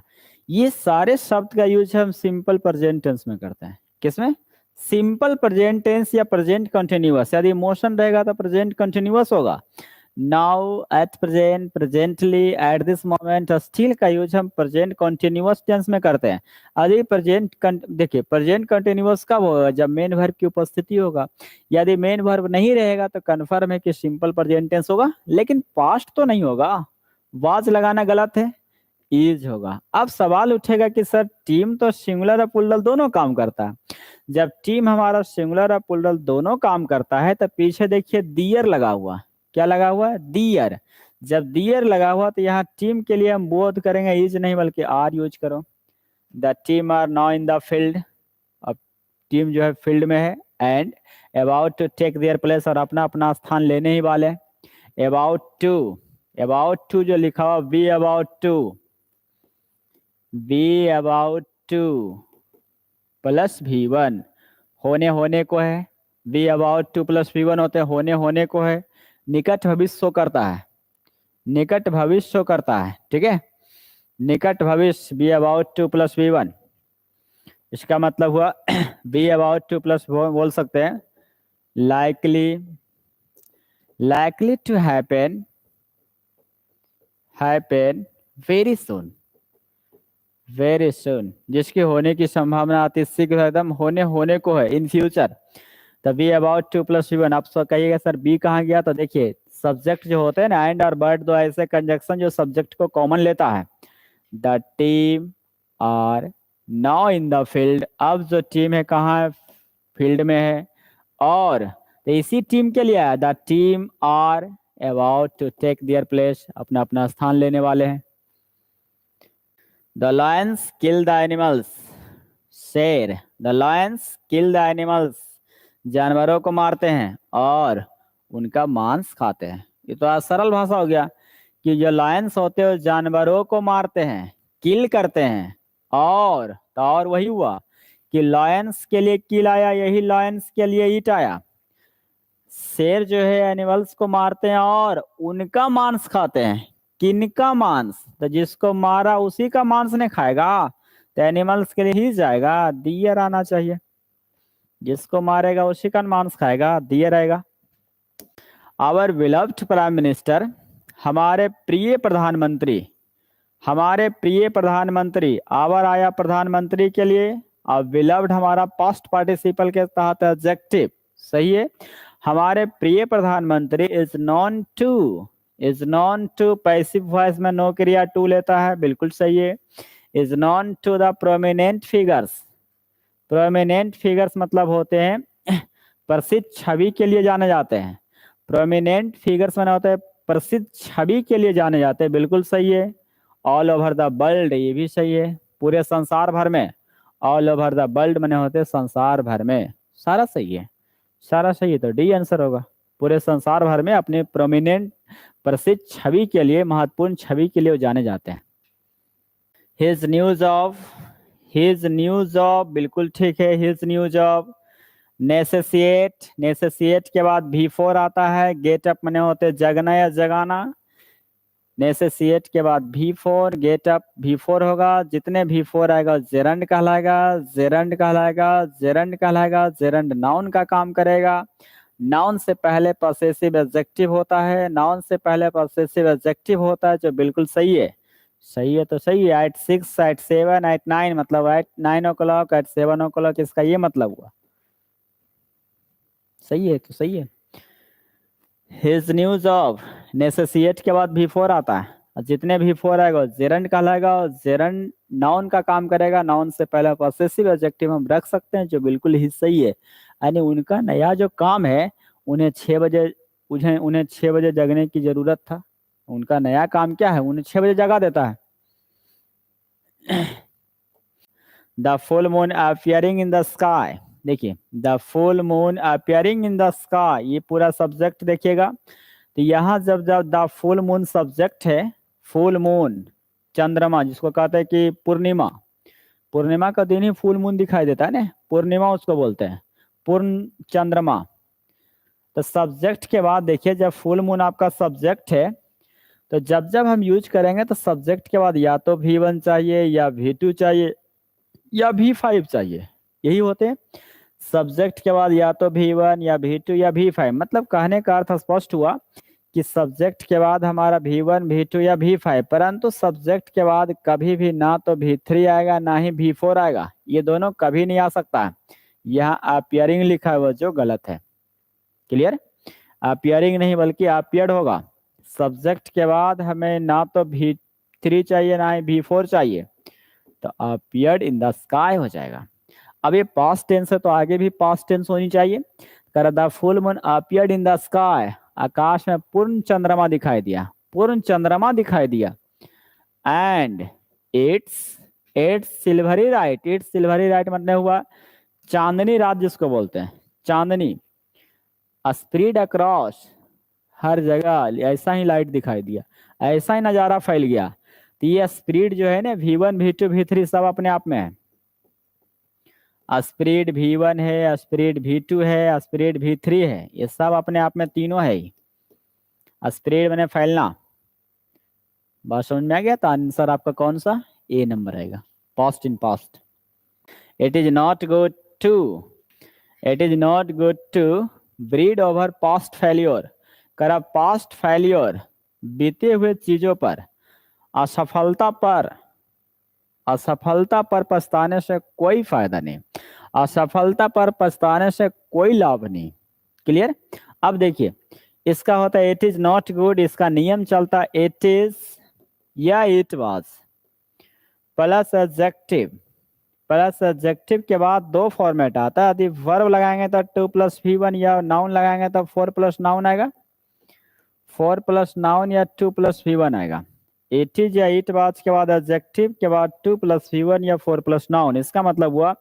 ये सारे शब्द का use हम simple present tense में करते हैं। किसमें? सिंपल प्रेजेंट टेंस या प्रेजेंट कंटिन्यूअस। यदि मोशन रहेगा तो प्रेजेंट कंटिन्यूअस होगा। Now, at present, presently, at this moment, still का यूज हम प्रेजेंट कंटिन्यूअस टेंस में करते हैं। यदि देखिए प्रेजेंट कंटिन्यूअस कब होगा? जब मेन वर्ब की उपस्थिति होगा। यदि मेन वर्ब नहीं रहेगा तो कन्फर्म है कि सिंपल प्रेजेंट टेंस होगा, लेकिन पास्ट तो नहीं होगा। वाज लगाना गलत है, इज होगा। अब सवाल उठेगा कि सर टीम तो सिंगुलर और प्लूरल दोनों काम करता है। जब टीम हमारा सिंगुलर और प्लूरल दोनों काम करता है तो पीछे देखिए दियर लगा हुआ। क्या लगा हुआ है? दियर। जब दियर लगा हुआ तो यहाँ टीम के लिए हम बोध करेंगे इज नहीं बल्कि आर यूज करो। The team are now in the field. अब टीम जो है फील्ड में है, and about to take their place, और अपना अपना स्थान लेने ही वाले हैं। अबाउट टू जो लिखा हुआ be about two plus V1 होने को है, be about two plus V1 होते हैं होने को है, निकट भविष्य शो करता है, निकट भविष्य शो करता है, ठीक है, निकट भविष्य be about two plus V1। इसका मतलब हुआ बी अबाउट टू प्लस बोल सकते हैं likely to happen very soon, जिसके होने की संभावना आती शीघ्र एकदम होने को है, इन फ्यूचर। तो be about two plus V1। आप कहिएगा सर बी कहाँ गया, तो देखिए सब्जेक्ट जो होते हैं ना एंड और बट, दो ऐसे कंजक्शन जो सब्जेक्ट को कॉमन लेता है। The team are now in the field, अब जो टीम है कहाँ है, फील्ड में है, और तो इसी टीम के लिए आया, the team are about to take their place, अपना अपना स्थान लेने वाले हैं। The lions kill the animals, शेर, the lions kill the animals, जानवरों को मारते हैं और उनका मांस खाते हैं। ये तो सरल भाषा हो गया कि जो लायंस होते हैं जानवरों को मारते हैं, किल करते हैं, और तो और वही हुआ कि लायंस के लिए किल आया, यही लायंस के लिए ईट आया। शेर जो है एनिमल्स को मारते हैं और उनका मांस खाते हैं। किनका मांस, तो जिसको मारा उसी का मांस नहीं खाएगा, तो एनिमल्स के लिए ही जाएगा, डियर आना चाहिए, जिसको मारेगा उसी का मांस खाएगा, डियर आएगा। आवर बिलव्ड प्राइम मिनिस्टर, हमारे प्रिय प्रधानमंत्री, आवर आया प्रधानमंत्री के लिए, और बिलव्ड हमारा पास्ट पार्टिसिपल के तहत एडजेक्टिव, सही है। हमारे प्रिय प्रधानमंत्री is known to passive voice में नो क्रिया टू लेता है, बिल्कुल सही है। Is known to the prominent figures मतलब होते हैं प्रसिद्ध छवि के लिए जाने जाते हैं। प्रोमिनेंट फिगर्स माने होते हैं प्रसिद्ध छवि के लिए जाने जाते हैं, बिल्कुल सही है। ऑल ओवर द वर्ल्ड, ये भी सही है, पूरे संसार भर में। ऑल ओवर द वर्ल्ड माने होते हैं संसार भर में, सारा सही है, सारा सही है, तो डी आंसर होगा। पूरे संसार भर में अपने प्रोमिनेंट प्रसिद्ध छवि के लिए, महत्वपूर्ण छवि के लिए जाने जाते हैं। हिज न्यूज ऑफ, बिल्कुल ठीक है, हिज न्यूज ऑफ। नेसेसिएट के बाद V4 आता है, गेट अप माने होते जगना या जगाना। नेसेसिएट के बाद V4, गेट अप V4 होगा, जितने V4 आएगा जेरंड कहलाएगा। जेरंड नाउन का काम करेगा। नाउन से पहले पॉसेसिव एडजेक्टिव होता है, जो बिल्कुल सही है, तो सही है। एट 6, एट 7, एट 9, मतलब एट 9 o'clock, एट 7 o'clock, इसका ये मतलब हुआ, सही है, तो सही है। हिज न्यूज ऑफ, नेसेसिएट के बाद V4 आता है, और जितने V4 आएगा जेरंड कहलाएगा, और जेरंड नाउन का काम करेगा। नाउन से पहले पॉसेसिव एडजेक्टिव हम रख सकते हैं, जो बिल्कुल ही सही है। यानी उनका नया जो काम है, उन्हें 6 बजे जगने की जरूरत था। उनका नया काम क्या है, उन्हें 6 बजे जगा देता है। The full moon appearing in the sky, देखिए the full moon appearing in the sky, ये पूरा सब्जेक्ट देखिएगा। तो यहाँ जब द फुल मून सब्जेक्ट है, फुल मून चंद्रमा, जिसको कहते हैं कि पूर्णिमा का दिन ही फुल मून दिखाई देता है ना, पूर्णिमा उसको बोलते हैं, पूर्ण चंद्रमा। तो सब्जेक्ट के बाद देखिए, जब फुल मून आपका सब्जेक्ट है, तो जब हम यूज करेंगे तो सब्जेक्ट के बाद या तो V1 चाहिए, या V2 चाहिए, या V5 चाहिए, यही होते हैं। सब्जेक्ट के बाद या तो V1 या V2 या V5, मतलब कहने का अर्थ स्पष्ट हुआ कि सब्जेक्ट के बाद हमारा V1, V2 या V5, परंतु सब्जेक्ट के बाद कभी भी ना तो V3 आएगा ना ही V4 आएगा, ये दोनों कभी नहीं आ सकता है। यहाँ अपियरिंग लिखा हुआ जो गलत है, क्लियर। अपियरिंग नहीं बल्कि अपियर्ड होगा। सब्जेक्ट के बाद हमें ना तो V3 चाहिए ना ही V4 चाहिए, तो अपियर्ड इन द स्काई हो जाएगा। अब ये पास्ट टेंस है, तो आगे भी पास्ट टेंस होनी चाहिए। The full moon appeared in the sky, आकाश में पूर्ण चंद्रमा दिखाई दिया। एंड इट्स सिल्वरी लाइट, मतलब हुआ चांदनी रात जिसको बोलते हैं, चांदनी। स्प्रेड अक्रॉस, हर जगह ऐसा ही लाइट दिखाई दिया, ऐसा ही नज़ारा फैल गया। तो ये स्प्रेड जो है ना, V1 V2 V3 सब अपने आप में है। स्प्रेड V1 है, स्प्रेड V2 है, स्प्रेड V3 है, ये सब अपने आप में तीनों है ही। स्प्रेड मैंने फैलना, बात समझ में आ गया? तो आंसर आपका कौन सा? ए नंबर आएगा, past in past. It is not good to, it is not good to breed over past failure. कर पास्ट फेल्योर, बीते हुए चीजों पर, असफलता पर, असफलता पर पछताने से कोई फायदा नहीं, असफलता पर पछताने से कोई लाभ नहीं। क्लियर? अब देखिए, इसका होता है इट इज नॉट गुड, इसका नियम चलता इट इज या it was plus adjective, plus adjective के बाद दो फॉर्मेट आता है। यदि वर्ब लगाएंगे तो 2+V1, या नाउन लगाएंगे तो 4+ नाउन आएगा, 4+ नाउन या 2+V1 आएगा। इट इज या इट वाज के बाद एडजेक्टिव के बाद 2+V1 या 4+ नाउन। इसका मतलब हुआ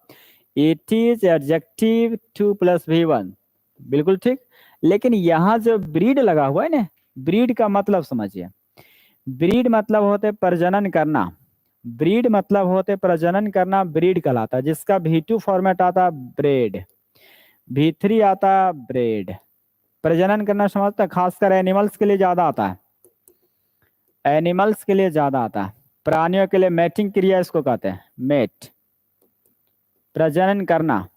इट इज एडजेक्टिव 2+V1, बिल्कुल ठीक। लेकिन यहाँ जो ब्रीड लगा हुआ है ना, ब्रीड का मतलब समझिए, ब्रीड मतलब होते प्रजनन करना, ब्रीड मतलब होते प्रजनन करना, ब्रीड कहलाता है। जिसका V2 फॉर्मेट आता है ब्रेड, V3 आता है ब्रेड। प्रजनन करना समझता है, खासकर एनिमल्स के लिए ज्यादा आता है, एनिमल्स के लिए ज्यादा आता है। प्राणियों के लिए मैटिंग क्रिया इसको कहते हैं, मेट, प्रजनन करना,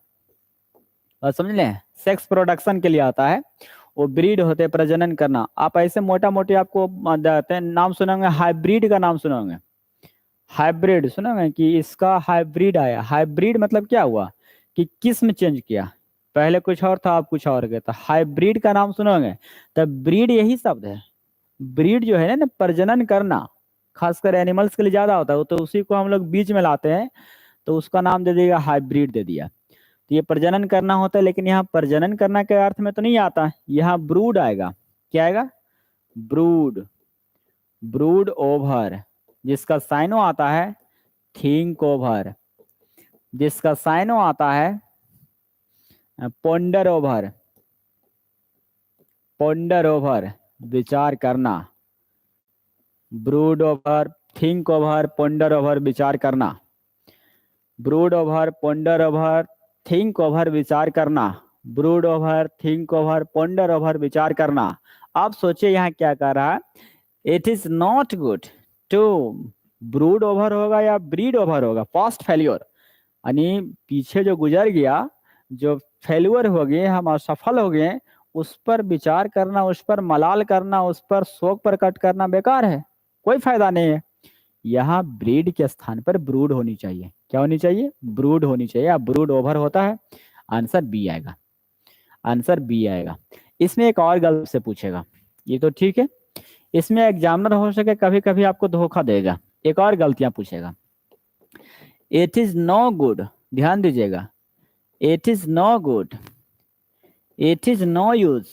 और समझ लें सेक्स प्रोडक्शन के लिए आता है, वो ब्रीड होते प्रजनन करना। आप ऐसे मोटा मोटी आपको देते हैं, नाम सुनेंगे हाइब्रिड का नाम सुनेंगे, हाइब्रिड सुनेंगे कि इसका हाइब्रिड आया। हाइब्रिड मतलब क्या हुआ कि किस्म चेंज किया, पहले कुछ और था अब कुछ और गया, तो हाइब्रिड का नाम सुनोगे। तो ब्रीड यही शब्द है, ब्रीड जो है ना प्रजनन करना, खासकर एनिमल्स के लिए ज्यादा होता है, तो उसी को हम लोग बीच में लाते हैं, तो उसका नाम दे दिएगा हाइब्रिड दे दिया। तो ये प्रजनन करना होता है, लेकिन यहाँ प्रजनन करना के अर्थ में तो नहीं आता, यहाँ ब्रूड आएगा। क्या आएगा? ब्रूड, ब्रूड ओवर, जिसका साइनो आता है थिंक ओवर, जिसका साइनो आता है पोंडर ओवर, पोंडर ओवर विचार करना, brood over, think over, ponder over विचार करना, brood over, ponder over, think over विचार करना, brood over, think over, ponder over विचार करना। आप सोचिए यहाँ क्या कर रहा है, it is not good to brood over होगा या ब्रीड ओवर होगा, पास्ट फेल्योर, यानी पीछे जो गुजर गया, जो फेल्योर हो गए, हम असफल हो गए, उस पर विचार करना, उस पर मलाल करना, उस पर शोक प्रकट करना बेकार है, कोई फायदा नहीं है। यहाँ ब्रीड के स्थान पर ब्रूड होनी चाहिए। क्या होनी चाहिए? ब्रूड होनी चाहिए। अब ब्रूड ओवर होता है, आंसर बी आएगा, आंसर बी आएगा। इसमें एक और गलत से पूछेगा, ये तो ठीक है, इसमें एग्जामिनर हो सके कभी कभी आपको धोखा देगा, एक और गलतियां पूछेगा। इट इज नो गुड, ध्यान दीजिएगा, it is no good, it is no use,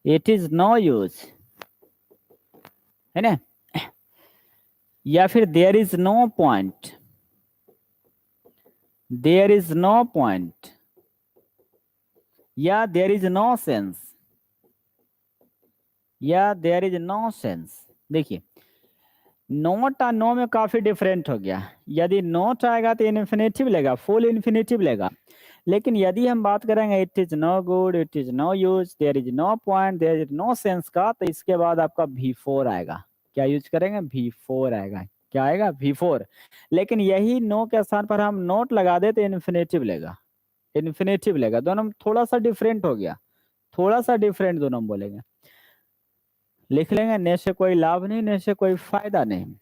it is no use, है ना, या फिर there is no point, there is no point, या देयर इज नो सेंस, या देयर इज नो सेंस। देखिए note और नो में काफी डिफरेंट हो गया। यदि नोट आएगा तो इन्फिनेटिव लेगा, फुल इन्फिनेटिव लेगा, लेकिन यदि हम बात करेंगे it is no good, it is no use, there is no point, there is no sense का, तो इसके बाद आपका V4 आएगा। क्या यूज करेंगे? V4 आएगा। क्या आएगा? V4। लेकिन यही नो के स्थान पर हम नोट लगा दे तो इन्फिनेटिव लेगा, इन्फिनेटिव लेगा। दोनों थोड़ा सा डिफरेंट हो गया, थोड़ा सा डिफरेंट दोनों बोलेंगे। लिख लेंगे, ने से कोई लाभ नहीं, ने से कोई फायदा नहीं,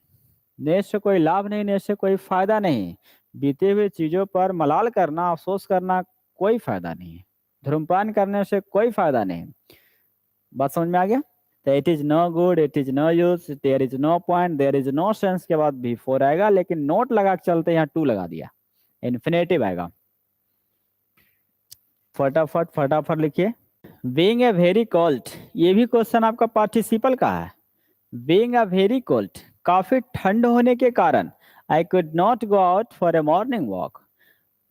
ने से कोई लाभ नहीं, ने से कोई फायदा नहीं। बीते हुए चीजों पर मलाल करना, अफसोस करना कोई फायदा नहीं है, धूम्रपान करने से कोई फायदा नहीं। बात समझ में आ गया? तो it is no good, it is no use, there is no point, there is no sense के बाद V4 आएगा, लेकिन नोट लगा के चलते यहाँ 2 लगा दिया, इन्फिनेटिव आएगा। फटाफट फटाफट लिखिए। बीइंग ए वेरी कोल्ड, ये भी क्वेश्चन आपका पार्टिसिपल का है। बीइंग ए वेरी कोल्ड, काफी ठंड होने के कारण, I could not go out for a morning walk,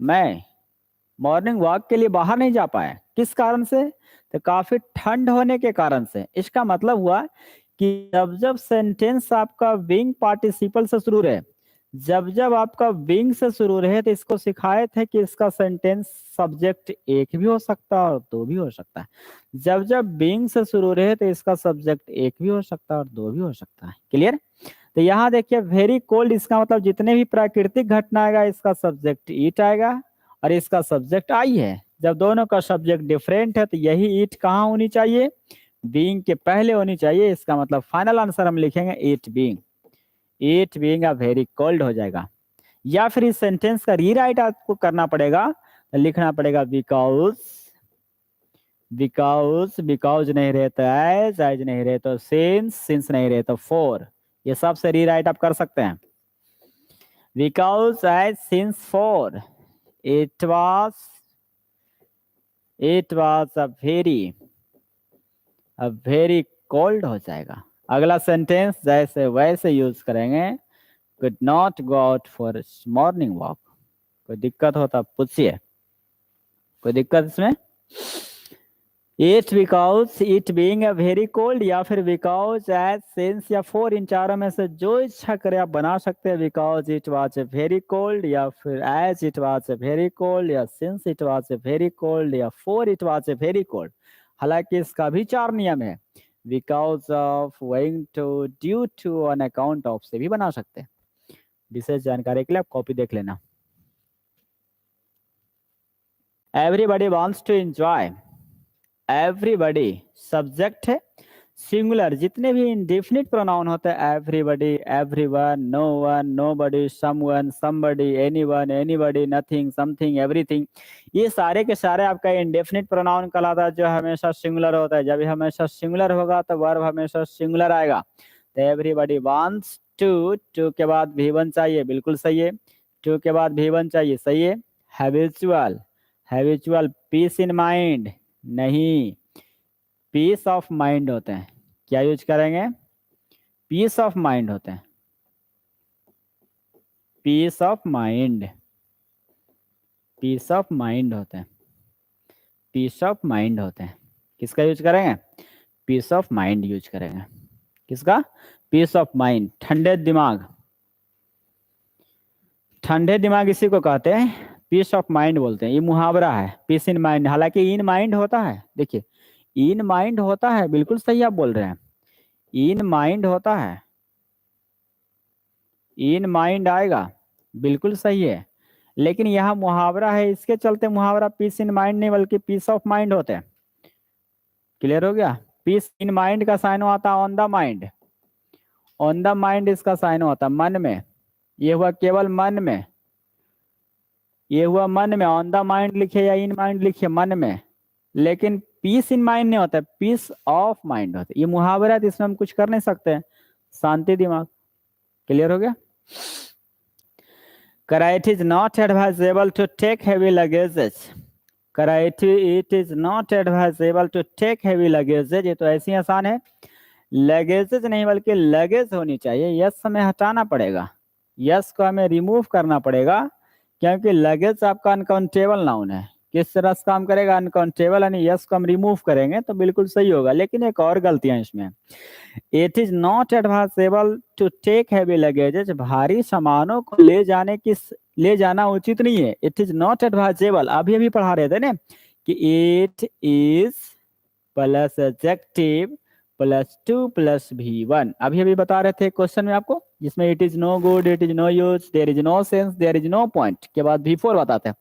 मैं मॉर्निंग वॉक के लिए बाहर नहीं जा पाया। किस कारण से? तो काफी ठंड होने के कारण से। इसका मतलब हुआ कि जब जब सेंटेंस आपका बीइंग पार्टिसिपल से शुरू रहे, जब जब आपका बीइंग से शुरू रहे, तो इसको सिखाए थे कि इसका सेंटेंस सब्जेक्ट एक भी हो सकता है और दो भी हो सकता है। जब जब बीइंग से शुरू रहे, तो इसका सब्जेक्ट एक भी हो सकता है और दो भी हो सकता है। क्लियर? तो यहाँ देखिए वेरी कोल्ड, इसका मतलब जितने भी प्राकृतिक घटना आएगा इसका सब्जेक्ट ईट आएगा और इसका सब्जेक्ट आई है। जब दोनों का सब्जेक्ट डिफरेंट है तो यही ईट कहाँ होनी चाहिए? बीइंग के पहले होनी चाहिए। इसका मतलब फाइनल आंसर हम लिखेंगे it being. It being a very cold हो जाएगा। या फिर इस सेंटेंस का रीराइट आपको करना पड़ेगा, तो लिखना पड़ेगा बिकॉज, बिकॉज, बिकॉज नहीं रहता एज, एज नहीं रहता सिंस, सिंस नहीं रहता फॉर। ये सब से रीराइट आप कर सकते हैं। Because as since for it was, it was a very cold हो जाएगा। अगला सेंटेंस जैसे वैसे यूज करेंगे। could not go out for morning walk। कोई दिक्कत हो तो आप पूछिए, कोई दिक्कत इसमें? It because, it being a very cold, या फिर बिकॉज एज, सिंस या फॉर, इन चारों में से जो इच्छा करे आप बना सकते हैं। Because it was a very cold, या फिर as it was a very cold, या since it was a very cold, या for it was a very cold. हालांकि इसका भी 4 नियम है। Because of, going to, due to, on account of से भी बना सकते हैं। विशेष जानकारी के लिए आप कॉपी देख लेना। Everybody wants to enjoy, everybody subject है, सिंगुलर जितने भी इंडेफिनिट प्रोनाउन होते हैं everybody, everyone, no one, nobody, someone, somebody, anyone, anybody, nothing, something, everything, ये सारे के सारे आपका इंडेफिनिट प्रोनाउन कहलाता है जो हमेशा सिंगुलर होता है। जब ये हमेशा सिंगुलर होगा तो वर्ब हमेशा सिंगुलर आएगा। तो एवरीबॉडी वांट्स टू, टू के बाद V1 चाहिए, बिल्कुल सही है। टू के बाद V1 चाहिए, सही है। Habitual, habitual, peace in mind, नहीं, पीस ऑफ माइंड होते हैं। क्या यूज करेंगे? पीस ऑफ माइंड होते हैं, peace of mind, peace of mind होते हैं, पीस ऑफ माइंड होते हैं। किसका यूज करेंगे? पीस ऑफ माइंड यूज करेंगे। किसका? पीस ऑफ माइंड, ठंडे दिमाग, ठंडे दिमाग इसी को कहते हैं, पीस ऑफ माइंड बोलते हैं। ये मुहावरा है, पीस इन माइंड। हालांकि इन माइंड होता है, देखिए इन माइंड होता है, बिल्कुल सही आप बोल रहे हैं, इन माइंड होता है, इन माइंड आएगा, बिल्कुल सही है। लेकिन यहाँ मुहावरा है, इसके चलते मुहावरा पीस इन माइंड नहीं बल्कि पीस ऑफ माइंड होते हैं। क्लियर हो गया? पीस इन माइंड का साइन आता है on the mind, on the mind इसका साइन होता है मन में। ये हुआ केवल मन में, ये हुआ मन में। ऑन द माइंड लिखे या इन माइंड लिखे, मन में। लेकिन पीस इन माइंड नहीं होता है, पीस ऑफ माइंड होता है। ये मुहावरा है, तो इसमें हम कुछ कर नहीं सकते, शांति दिमाग। क्लियर हो गया? It is not advisable to take heavy luggages। It is not advisable to take heavy luggages। ये तो ऐसी आसान है, लगेजेज नहीं बल्कि लगेज होनी चाहिए। यस हमें हटाना पड़ेगा, यस को हमें रिमूव करना पड़ेगा, क्योंकि लगेज आपका अनकाउंटेबल नाउन है। किस तरह से काम करेगा? अनकाउंटेबल, यानी यस को हम रिमूव करेंगे तो बिल्कुल सही होगा। लेकिन एक और गलतियां इसमें, it is not advisable to take heavy luggages, भारी सामानों को ले जाना उचित नहीं है। इट इज नॉट एडवाइजेबल, अभी पढ़ा रहे थे ना कि it is plus adjective plus 2 plus V1, अभी बता रहे थे क्वेश्चन में आपको, जिसमें it is no good, it is no use, there is no sense, there is no point के बाद V4 बताते हैं।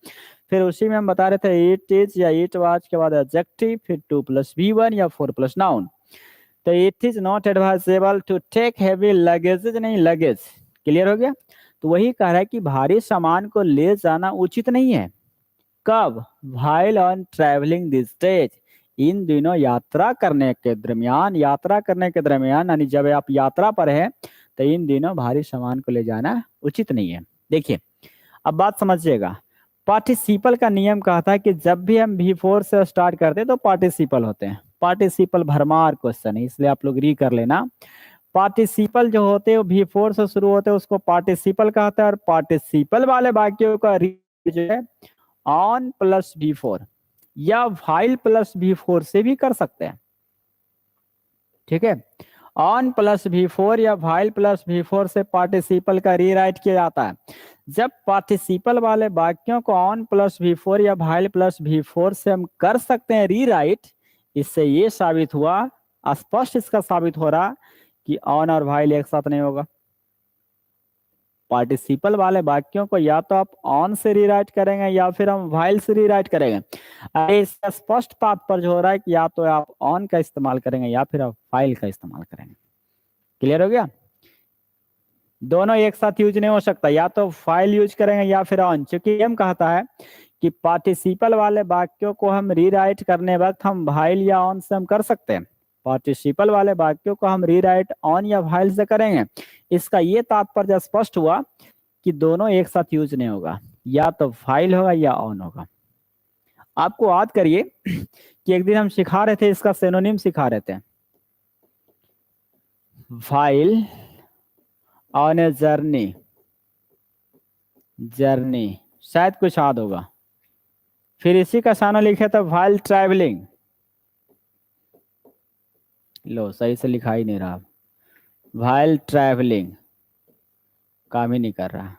फिर उसी में हम बता रहे थे इट इज या इट वाज के बाद एडजेक्टिव, फिर 2 प्लस V1 या 4 प्लस नाउन। तो it is not advisable to take heavy luggages, नहीं लगेज। क्लियर हो गया? तो वही कह रहा है कि भारी सामान को ले जाना उचित नहीं है। कब? While on travelling this days, इन दिनों यात्रा करने के दरमियान, यात्रा करने के दरमियान यानी जब आप यात्रा पर हैं तो इन दिनों भारी सामान को ले जाना उचित नहीं है। देखिए अब बात समझिएगा, पार्टिसिपल का नियम कहता है कि जब भी हम V4 से स्टार्ट करते हैं तो पार्टिसिपल होते हैं। पार्टिसिपल भरमार क्वेश्चन है, इसलिए आप लोग री कर लेना। पार्टिसिपल जो होते हैं वो V4 से शुरू होते हैं, उसको पार्टिसिपल कहता है। और पार्टिसिपल वाले वाक्यों का री जो है ऑन प्लस V4 या व्हाइल प्लस V4 से भी कर सकते हैं। ठीक है, ऑन प्लस V4 या व्हाइल प्लस V4 से पार्टिसिपल का रीराइट किया जाता है। जब पार्टिसिपल वाले वाक्यों को ऑन प्लस V4 या व्हाइल प्लस V4 से हम कर सकते हैं रीराइट, इससे ये साबित हुआ, स्पष्ट इसका साबित हो रहा कि ऑन और व्हाइल एक साथ नहीं होगा। पार्टिसिपल वाले वाक्यों को या तो आप ऑन से रीराइट करेंगे या फिर हम व्हाइल से रीराइट करेंगे। इसका स्पष्ट तात्पर्य हो रहा है कि या तो आप ऑन का इस्तेमाल करेंगे या फिर आप व्हाइल का इस्तेमाल करेंगे। क्लियर हो गया? दोनों एक साथ यूज नहीं हो सकता, या तो व्हाइल यूज करेंगे या फिर ऑन। क्योंकि हम कहता है कि पार्टिसिपल वाले वाक्यों को हम रीराइट करने वक्त हम व्हाइल या ऑन से हम कर सकते हैं। पार्टिसिपल वाले वाक्यों को हम रीराइट ऑन या व्हाइल से करेंगे। इसका ये तात्पर्य स्पष्ट हुआ कि दोनों एक साथ यूज नहीं होगा, या तो व्हाइल होगा या ऑन होगा। आपको याद करिए कि एक दिन हम सिखा रहे थे, इसका सिनोनिम सिखा रहे थे, while on a journey, journey शायद कुछ याद होगा। फिर इसी का सानो लिखे तो व्हाइल ट्रैवलिंग, लो सही से लिखा ही नहीं रहा, व्हाइल ट्रैवलिंग काम ही नहीं कर रहा।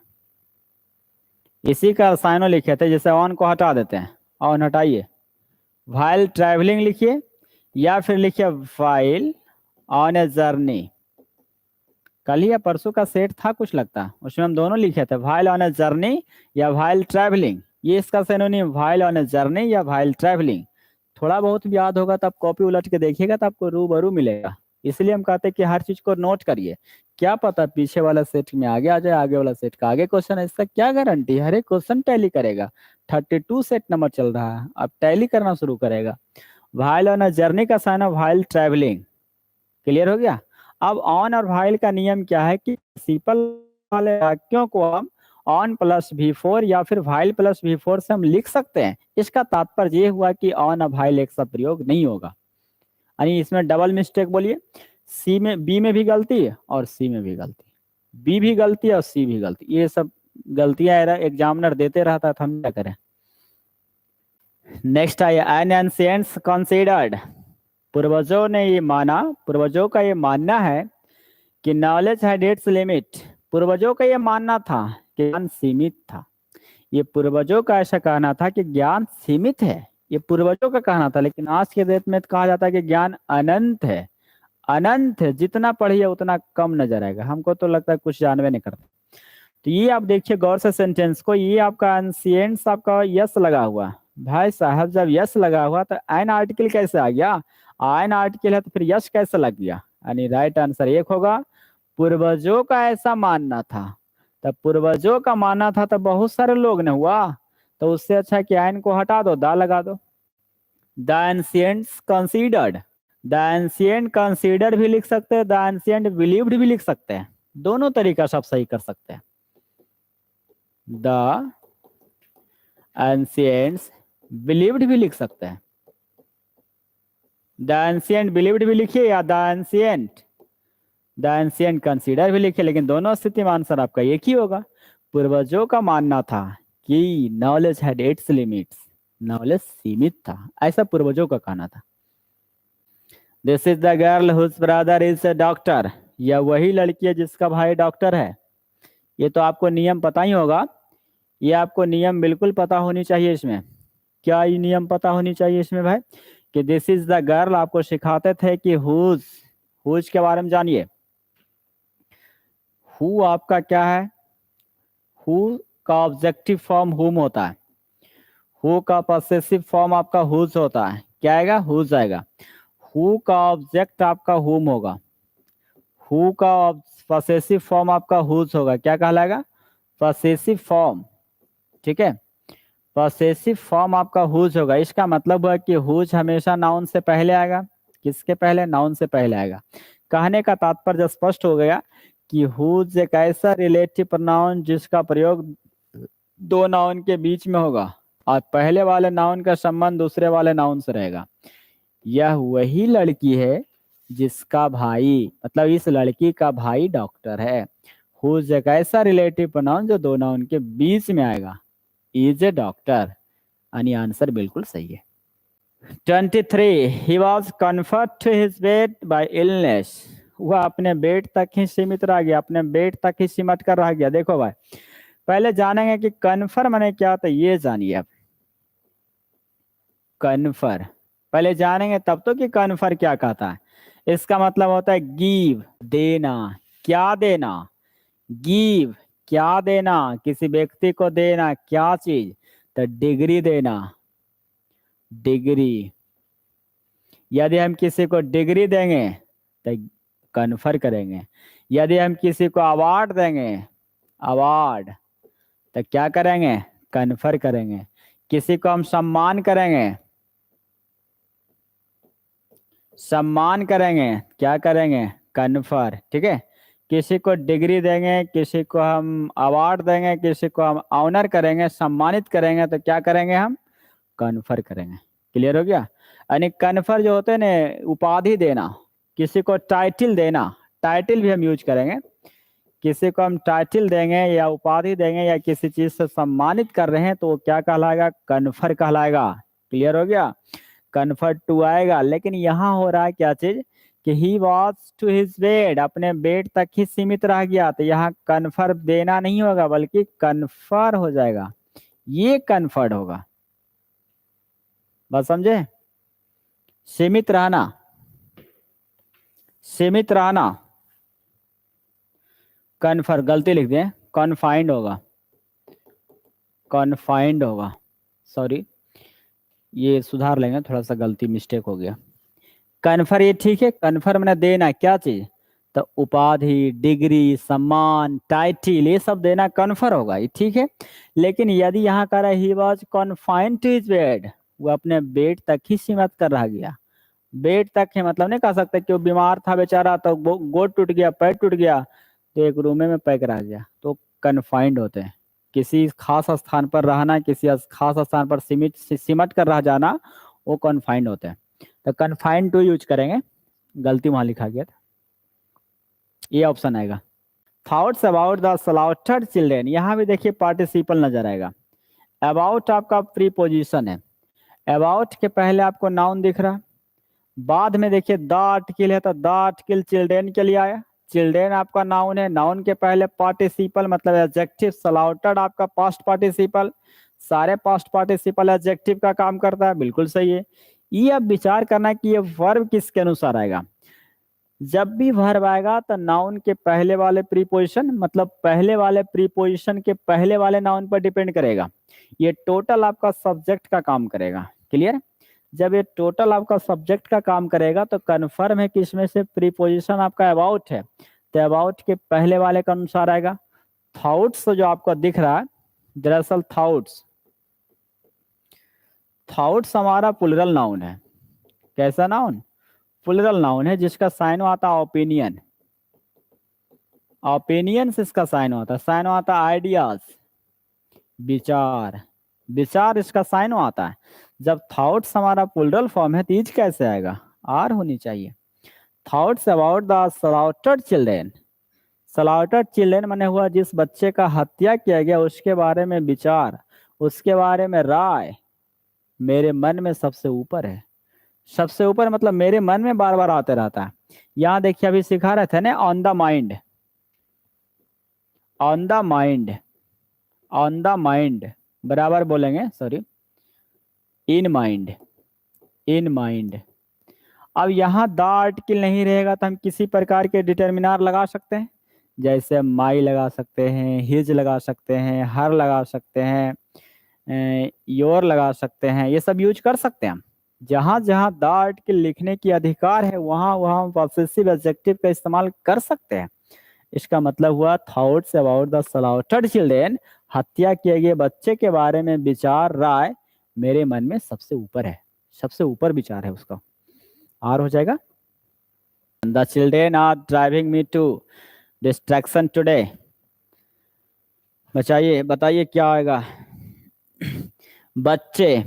इसी का साइनो लिखे थे, जैसे ऑन को हटा देते हैं, ऑन हटाइए, व्हाइल ट्रैवलिंग लिखिए या फिर लिखिए व्हाइल ऑन ए जर्नी। कल ही या परसों का सेट था कुछ लगता, उसमें हम दोनों लिखे थे, व्हाइल ऑन ए जर्नी या व्हाइल ट्रैवलिंग। ये इसका synonym while on a journey या व्हाइल ट्रैवलिंग। थोड़ा बहुत भी याद होगा तो आप कॉपी उलट के देखिएगा तो आपको रूबरू मिलेगा। इसलिए हम कहते हैं कि हर चीज को नोट करिए, क्या पता पीछे वाला सेट में आगे आ जाए, आगे वाला सेट का आगे क्वेश्चन है, इसका क्या गारंटी है? हर एक क्वेश्चन टैली करेगा। 32 सेट नंबर चल रहा है, अब टैली करना शुरू करेगा। व्हाइल ऑन अ जर्नी का साइन है व्हाइल ट्रैवलिंग। क्लियर हो गया? अब ऑन और व्हाइल का नियम क्या है कि पार्टिसिपल वाले वाक्यों को हम ऑन प्लस V4 या फिर व्हाइल प्लस V4 से हम लिख सकते हैं। इसका तात्पर्य ये हुआ कि ऑन और व्हाइल एक साथ प्रयोग नहीं होगा। यानी इसमें डबल मिस्टेक बोलिए, सी में, बी में भी गलती है और सी में भी गलती, बी भी गलती है और सी भी गलती। ये सब गलतियां एग्जामिनर देते रहता है, तो हम क्या करें। नेक्स्ट आइए, एन एंशिएंट्स कंसीडर्ड, पूर्वजों ने ये माना, पूर्वजों का ये मानना है कि नॉलेज हैड इट्स लिमिट। पूर्वजों का ये मानना था कि ज्ञान सीमित था। ये पूर्वजों का ऐसा कहना था कि ज्ञान सीमित है, ये पूर्वजों का कहना था। लेकिन आज के डेट में तो कहा जाता है कि ज्ञान अनंत है, अनंत है, जितना पढ़िए उतना कम नजर आएगा। हमको तो लगता है कुछ जानवे नहीं करता। तो ये आप देखिए गौर से सेंटेंस को, ये आपका एंशिएंट्स आपका यस लगा हुआ। भाई साहब जब यस लगा हुआ तो एन आर्टिकल कैसे आ गया? एन आर्टिकल है तो फिर यस कैसे लग गया? यानी राइट आंसर एक होगा, पूर्वजों का ऐसा मानना था। तब पूर्वजों का मानना था तो बहुत सारे लोग ने हुआ, तो उससे अच्छा है कि एन को हटा दो, दा लगा दो। The ancients considered, the ancient considered भी लिख सकते हैं, द एंशिएंट बिलीव्ड भी लिख सकते हैं, दोनों तरीका से आप सही कर सकते हैं। द एंशिएंट्स बिलीव्ड भी लिख सकते हैं, द एंशिएंट बिलीव्ड भी लिखिए या द एंशिएंट कंसीडर भी लिखिए, लेकिन दोनों स्थिति में आंसर आपका एक ही होगा। पूर्वजों का मानना था कि knowledge had its limits, knowledge सीमित था, ऐसा पूर्वजों का कहना था। This is the girl whose brother is a doctor, यह वही लड़की है जिसका भाई डॉक्टर है। ये तो आपको नियम पता ही होगा, ये आपको नियम बिल्कुल पता होनी चाहिए। इसमें क्या ये नियम पता होनी चाहिए इसमें भाई, कि दिस इज द गर्ल आपको सिखाते थे कि हुज, हुज के बारे में जानिए। हु आपका क्या है? हु का ऑब्जेक्टिव फॉर्म हुम होता है, हु का पॉसेसिव फॉर्म आपका हुज होता है। क्या आएगा? हुज आएगा। हु का ऑब्जेक्ट आपका हुम होगा, हु का पॉसेसिव फॉर्म आपका हुज होगा। क्या कहलाएगा? Possessive form. ठीक है, पॉसेसिव फॉर्म आपका हुज होगा। इसका मतलब है कि हुज हमेशा नाउन से पहले आएगा। किसके पहले? नाउन से पहले आएगा। कहने का तात्पर्य स्पष्ट हो गया कि हुज एक ऐसा रिलेटिव प्रोनाउन जिसका प्रयोग दो नाउन के बीच में होगा और पहले वाले नाउन का संबंध दूसरे वाले नाउन से रहेगा। यह वही लड़की है जिसका भाई, मतलब इस लड़की का भाई डॉक्टर है। हुज एक ऐसा रिलेटिव प्रोनाउन जो दो नाउन के बीच में आएगा, इज ए डॉक्टर। यानी आंसर बिल्कुल सही है। 23 he was confined to his bed by illness, वह अपने बेड तक ही सीमित रह गया, अपने बेड तक ही सिमट कर रह गया। देखो भाई, पहले जानेंगे कि कन्फर माने क्या होता है, ये जानिए आप। कन्फर पहले जानेंगे तब तो कि कन्फर क्या कहता है। इसका मतलब होता है गिव, देना। क्या देना? गिव, क्या देना, किसी व्यक्ति को देना, क्या चीज? तो डिग्री देना, डिग्री। यदि हम किसी को डिग्री देंगे तो कन्फर करेंगे। यदि हम किसी को अवार्ड देंगे, अवार्ड, तो क्या करेंगे? कन्फर करेंगे। किसी को हम सम्मान करेंगे, सम्मान करेंगे, क्या करेंगे? कन्फर। ठीक है, किसी को डिग्री देंगे, किसी को हम अवार्ड देंगे, किसी को हम ऑनर करेंगे, सम्मानित करेंगे, तो क्या करेंगे? हम कन्फर करेंगे। क्लियर हो गया? यानी कन्फर जो होते हैं ना, उपाधि देना, किसी को टाइटल देना, टाइटल भी हम यूज करेंगे। किसी को हम टाइटल देंगे या उपाधि देंगे या किसी चीज से सम्मानित कर रहे हैं तो वो क्या कहलाएगा? कन्फर कहलाएगा। क्लियर हो गया? कन्फर टू आएगा। लेकिन यहाँ हो रहा है क्या चीज कि he was to his bed, अपने बेड तक ही सीमित रह गया, तो यहाँ कन्फर देना नहीं होगा बल्कि कन्फर हो जाएगा, ये कन्फर्ड होगा। बात समझे? सीमित रहना, सीमित रहना, कन्फर गलती लिख दें, कन्फाइंड होगा, कन्फाइंड होगा, सॉरी ये सुधार लेंगे, थोड़ा सा गलती मिस्टेक हो गया। कन्फर ये ठीक है, कन्फर मैंने देना क्या चीज? तो उपाधि, डिग्री, सम्मान, टाइटल, ये सब देना कन्फर होगा, ये ठीक है। लेकिन यदि यहाँ कह रहा है he was confined to his bed, वो अपने बेड तक ही सीमित कर रह गया। बेड तक है मतलब नहीं कह सकते कि वो बीमार था बेचारा तो गोड टूट गया, पैर टूट गया तो एक रूम में पैक रह गया, तो कन्फाइंड होते हैं। किसी खास स्थान पर रहना, किसी खास स्थान पर सिमट कर रह जाना, वो कन्फाइंड होते हैं। तो कन्फाइंड टू यूज करेंगे, गलती वहां लिखा गया था, ये ऑप्शन आएगा। Thoughts about the slaughtered children, यहाँ भी देखिए पार्टिसिपल नजर आएगा। अबाउट आपका प्रीपोजिशन है, अबाउट के पहले आपको नाउन दिख रहा है, बाद में देखिए द आर्टिकल है तो द आर्टिकल चिल्ड्रेन के लिए आया। चिल्ड्रेन आपका नाउन है, नाउन के पहले पार्टिसिपल मतलब एडजेक्टिव, स्लॉटर्ड आपका पास्ट पार्टिसिपल। सारे पास्ट पार्टिसिपल एडजेक्टिव का काम करता है, बिल्कुल सही है। ये अब विचार करना कि ये वर्ब किसके अनुसार आएगा। जब भी वर्ब आएगा तो नाउन के पहले वाले प्रीपोजिशन मतलब पहले वाले प्रीपोजिशन के पहले वाले नाउन पर डिपेंड करेगा। ये टोटल आपका सब्जेक्ट का काम करेगा। क्लियर? जब ये टोटल आपका सब्जेक्ट का काम करेगा तो कन्फर्म है कि इसमें से प्रीपोजिशन आपका अबाउट है, तो अबाउट के पहले वाले के अनुसार आएगा। थॉट्स जो आपको दिख रहा है, दरअसल थॉट्स, थॉट्स हमारा प्लुरल नाउन है। कैसा नाउन? प्लुरल नाउन है, जिसका साइन आता है ओपिनियन, ओपिनियन से इसका साइन होता है, साइन आता है आइडियाज, विचार, विचार इसका साइन आता है। जब थॉट्स हमारा प्लुरल फॉर्म है तो इज कैसे आएगा? आर होनी चाहिए। Thoughts about the slaughtered children, slaughtered children माने हुआ जिस बच्चे का हत्या किया गया उसके बारे में विचार, उसके बारे में राय मेरे मन में सबसे ऊपर है। सबसे ऊपर मतलब मेरे मन में बार बार आते रहता है। यहाँ देखिए अभी सिखा रहे थे ना, on the mind, on the mind, on the mind बराबर बोलेंगे, sorry in mind, in mind. अब यहाँ द आर्टिकल नहीं रहेगा तो हम किसी प्रकार के डिटर्मिनार लगा सकते हैं, जैसे माई लगा सकते हैं, हिज लगा सकते हैं, हर लगा सकते हैं, योर लगा सकते हैं, ये सब यूज कर सकते हैं हम। जहां जहां द आर्टिकल लिखने की अधिकार है वहां वहां पॉसेसिव एडजेक्टिव का इस्तेमाल कर सकते हैं। इसका मतलब हुआ thoughts about the slaughtered children, हत्या किए गए बच्चे के बारे में विचार राय मेरे मन में सबसे ऊपर है, सबसे ऊपर विचार है उसका, आर हो जाएगा। The children are driving me to distraction today, बचाइए बताइए क्या आएगा? बच्चे,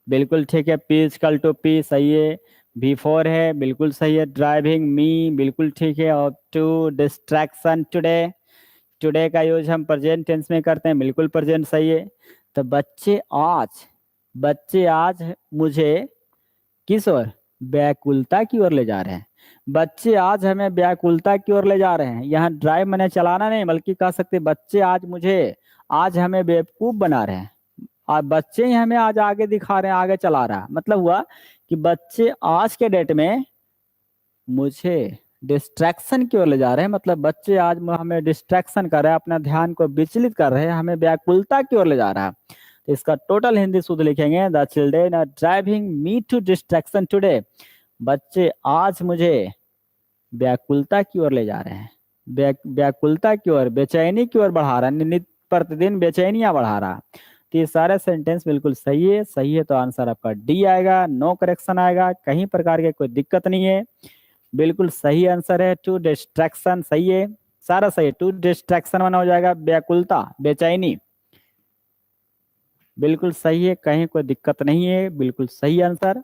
बिल्कुल ठीक है, पी इक्वल टू पी सही है, B4 है बिल्कुल सही है, ड्राइविंग मी बिल्कुल ठीक है, और टू डिस्ट्रैक्शन टुडे, टुडे का यूज हम प्रेजेंट टेंस में करते हैं, बिल्कुल प्रेजेंट सही है। तो बच्चे आज बच्चे आज मुझे किस ओर, व्याकुलता की ओर ले जा रहे हैं। बच्चे आज हमें व्याकुलता की ओर ले जा रहे हैं। यहाँ ड्राइव मैंने चलाना नहीं, बल्कि कह सकते बच्चे आज मुझे, आज हमें बेवकूफ बना रहे हैं। और बच्चे ही हमें आज आगे दिखा रहे हैं, आगे चला रहा है। मतलब हुआ कि बच्चे आज के डेट में मुझे डिस्ट्रैक्शन की ओर ले जा रहे हैं। मतलब बच्चे आज हमें डिस्ट्रैक्शन कर रहे हैं, अपना ध्यान को विचलित कर रहे हैं, हमें व्याकुलता की ओर ले जा रहा है। तो इसका टोटल हिंदी शुद्ध लिखेंगे, the children are driving me to distraction today. बच्चे आज मुझे व्याकुलता की ओर ले जा रहे हैं, व्याकुलता की ओर, बेचैनी की ओर बढ़ा रहा है, नित्य प्रतिदिन बेचैनियां बढ़ा रहा है। तो ये सारे सेंटेंस बिल्कुल सही है। सही है तो आंसर आपका डी आएगा, नो करेक्शन आएगा, कहीं प्रकार के कोई दिक्कत नहीं है, बिल्कुल सही आंसर है। टू डिस्ट्रैक्शन सही है, सारा सही है। टू डिस्ट्रैक्शन बना हो जाएगा व्याकुलता, बेचैनी, बिल्कुल सही है, कहीं कोई दिक्कत नहीं है, बिल्कुल सही आंसर।